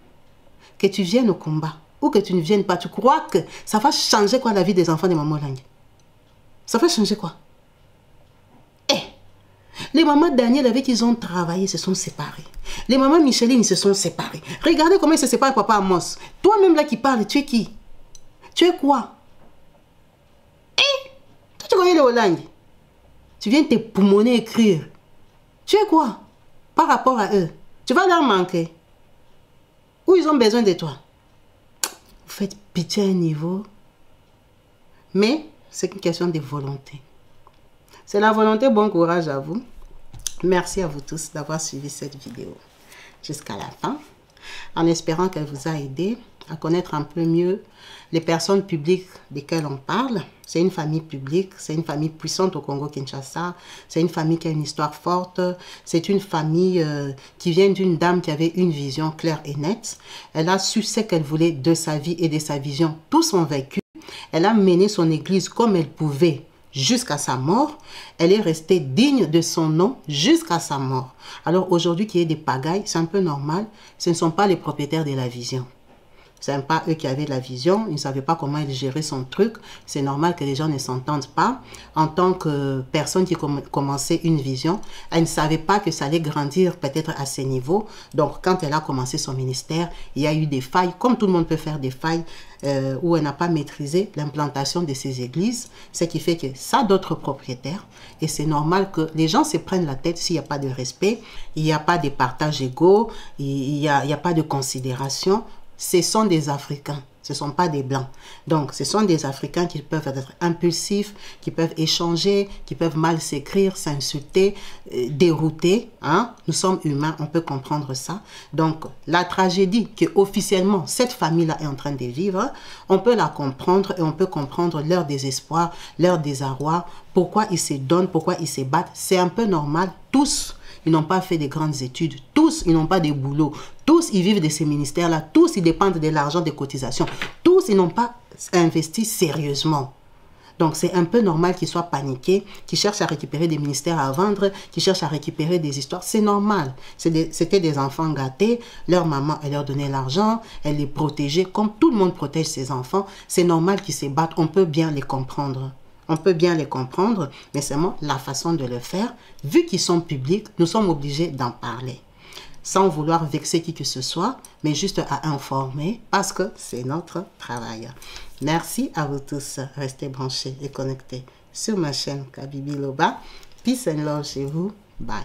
Que tu viennes au combat ou que tu ne viennes pas. Tu crois que ça va changer quoi la vie des enfants de Maman Lang? Ça va changer quoi? Les mamans Daniel avec qui ils ont travaillé se sont séparés. Les mamans Micheline se sont séparées. Regardez comment ils se séparent, papa Amos. Toi-même là qui parles, tu es qui? Tu es quoi? Toi tu connais les Hollande. Tu viens te poumonner écrire. Tu es quoi? Par rapport à eux. Tu vas leur manquer. Ou ils ont besoin de toi. Vous faites pitié à un niveau. Mais c'est une question de volonté. C'est la volonté, bon courage à vous. Merci à vous tous d'avoir suivi cette vidéo jusqu'à la fin, en espérant qu'elle vous a aidé à connaître un peu mieux les personnes publiques desquelles on parle. C'est une famille publique, c'est une famille puissante au Congo-Kinshasa, c'est une famille qui a une histoire forte, c'est une famille qui vient d'une dame qui avait une vision claire et nette. Elle a su ce qu'elle voulait de sa vie et de sa vision, tout son vécu. Elle a mené son église comme elle pouvait, jusqu'à sa mort. Elle est restée digne de son nom jusqu'à sa mort. Alors aujourd'hui qu'il y ait des pagailles, c'est un peu normal. Ce ne sont pas les propriétaires de la vision. Ce n'est pas eux qui avaient la vision. Ils ne savaient pas comment ils géraient son truc. C'est normal que les gens ne s'entendent pas. En tant que personne qui commençait une vision, elle ne savait pas que ça allait grandir peut-être à ce niveau. Donc quand elle a commencé son ministère, il y a eu des failles, comme tout le monde peut faire des failles, où elle n'a pas maîtrisé l'implantation de ces églises, ce qui fait que ça a d'autres propriétaires. Et c'est normal que les gens se prennent la tête s'il n'y a pas de respect, il n'y a pas de partage égaux, il n'y a pas de considération. Ce sont des Africains, ce ne sont pas des Blancs. Donc, ce sont des Africains qui peuvent être impulsifs, qui peuvent échanger, qui peuvent mal s'écrire, s'insulter, dérouter. Hein? Nous sommes humains, on peut comprendre ça. Donc, la tragédie que officiellement cette famille-là est en train de vivre, on peut la comprendre et on peut comprendre leur désespoir, leur désarroi, pourquoi ils se donnent, pourquoi ils se battent. C'est un peu normal, tous. Ils n'ont pas fait de grandes études. Tous, ils n'ont pas de boulot. Tous, ils vivent de ces ministères-là. Tous, ils dépendent de l'argent des cotisations. Tous, ils n'ont pas investi sérieusement. Donc, c'est un peu normal qu'ils soient paniqués, qu'ils cherchent à récupérer des ministères à vendre, qu'ils cherchent à récupérer des histoires. C'est normal. C'était des enfants gâtés. Leur maman, elle leur donnait l'argent. Elle les protégeait comme tout le monde protège ses enfants. C'est normal qu'ils se battent. On peut bien les comprendre. On peut bien les comprendre, mais seulement la façon de le faire, vu qu'ils sont publics, nous sommes obligés d'en parler. Sans vouloir vexer qui que ce soit, mais juste à informer, parce que c'est notre travail. Merci à vous tous. Restez branchés et connectés sur ma chaîne Kabibi Loba. Peace and love chez vous. Bye.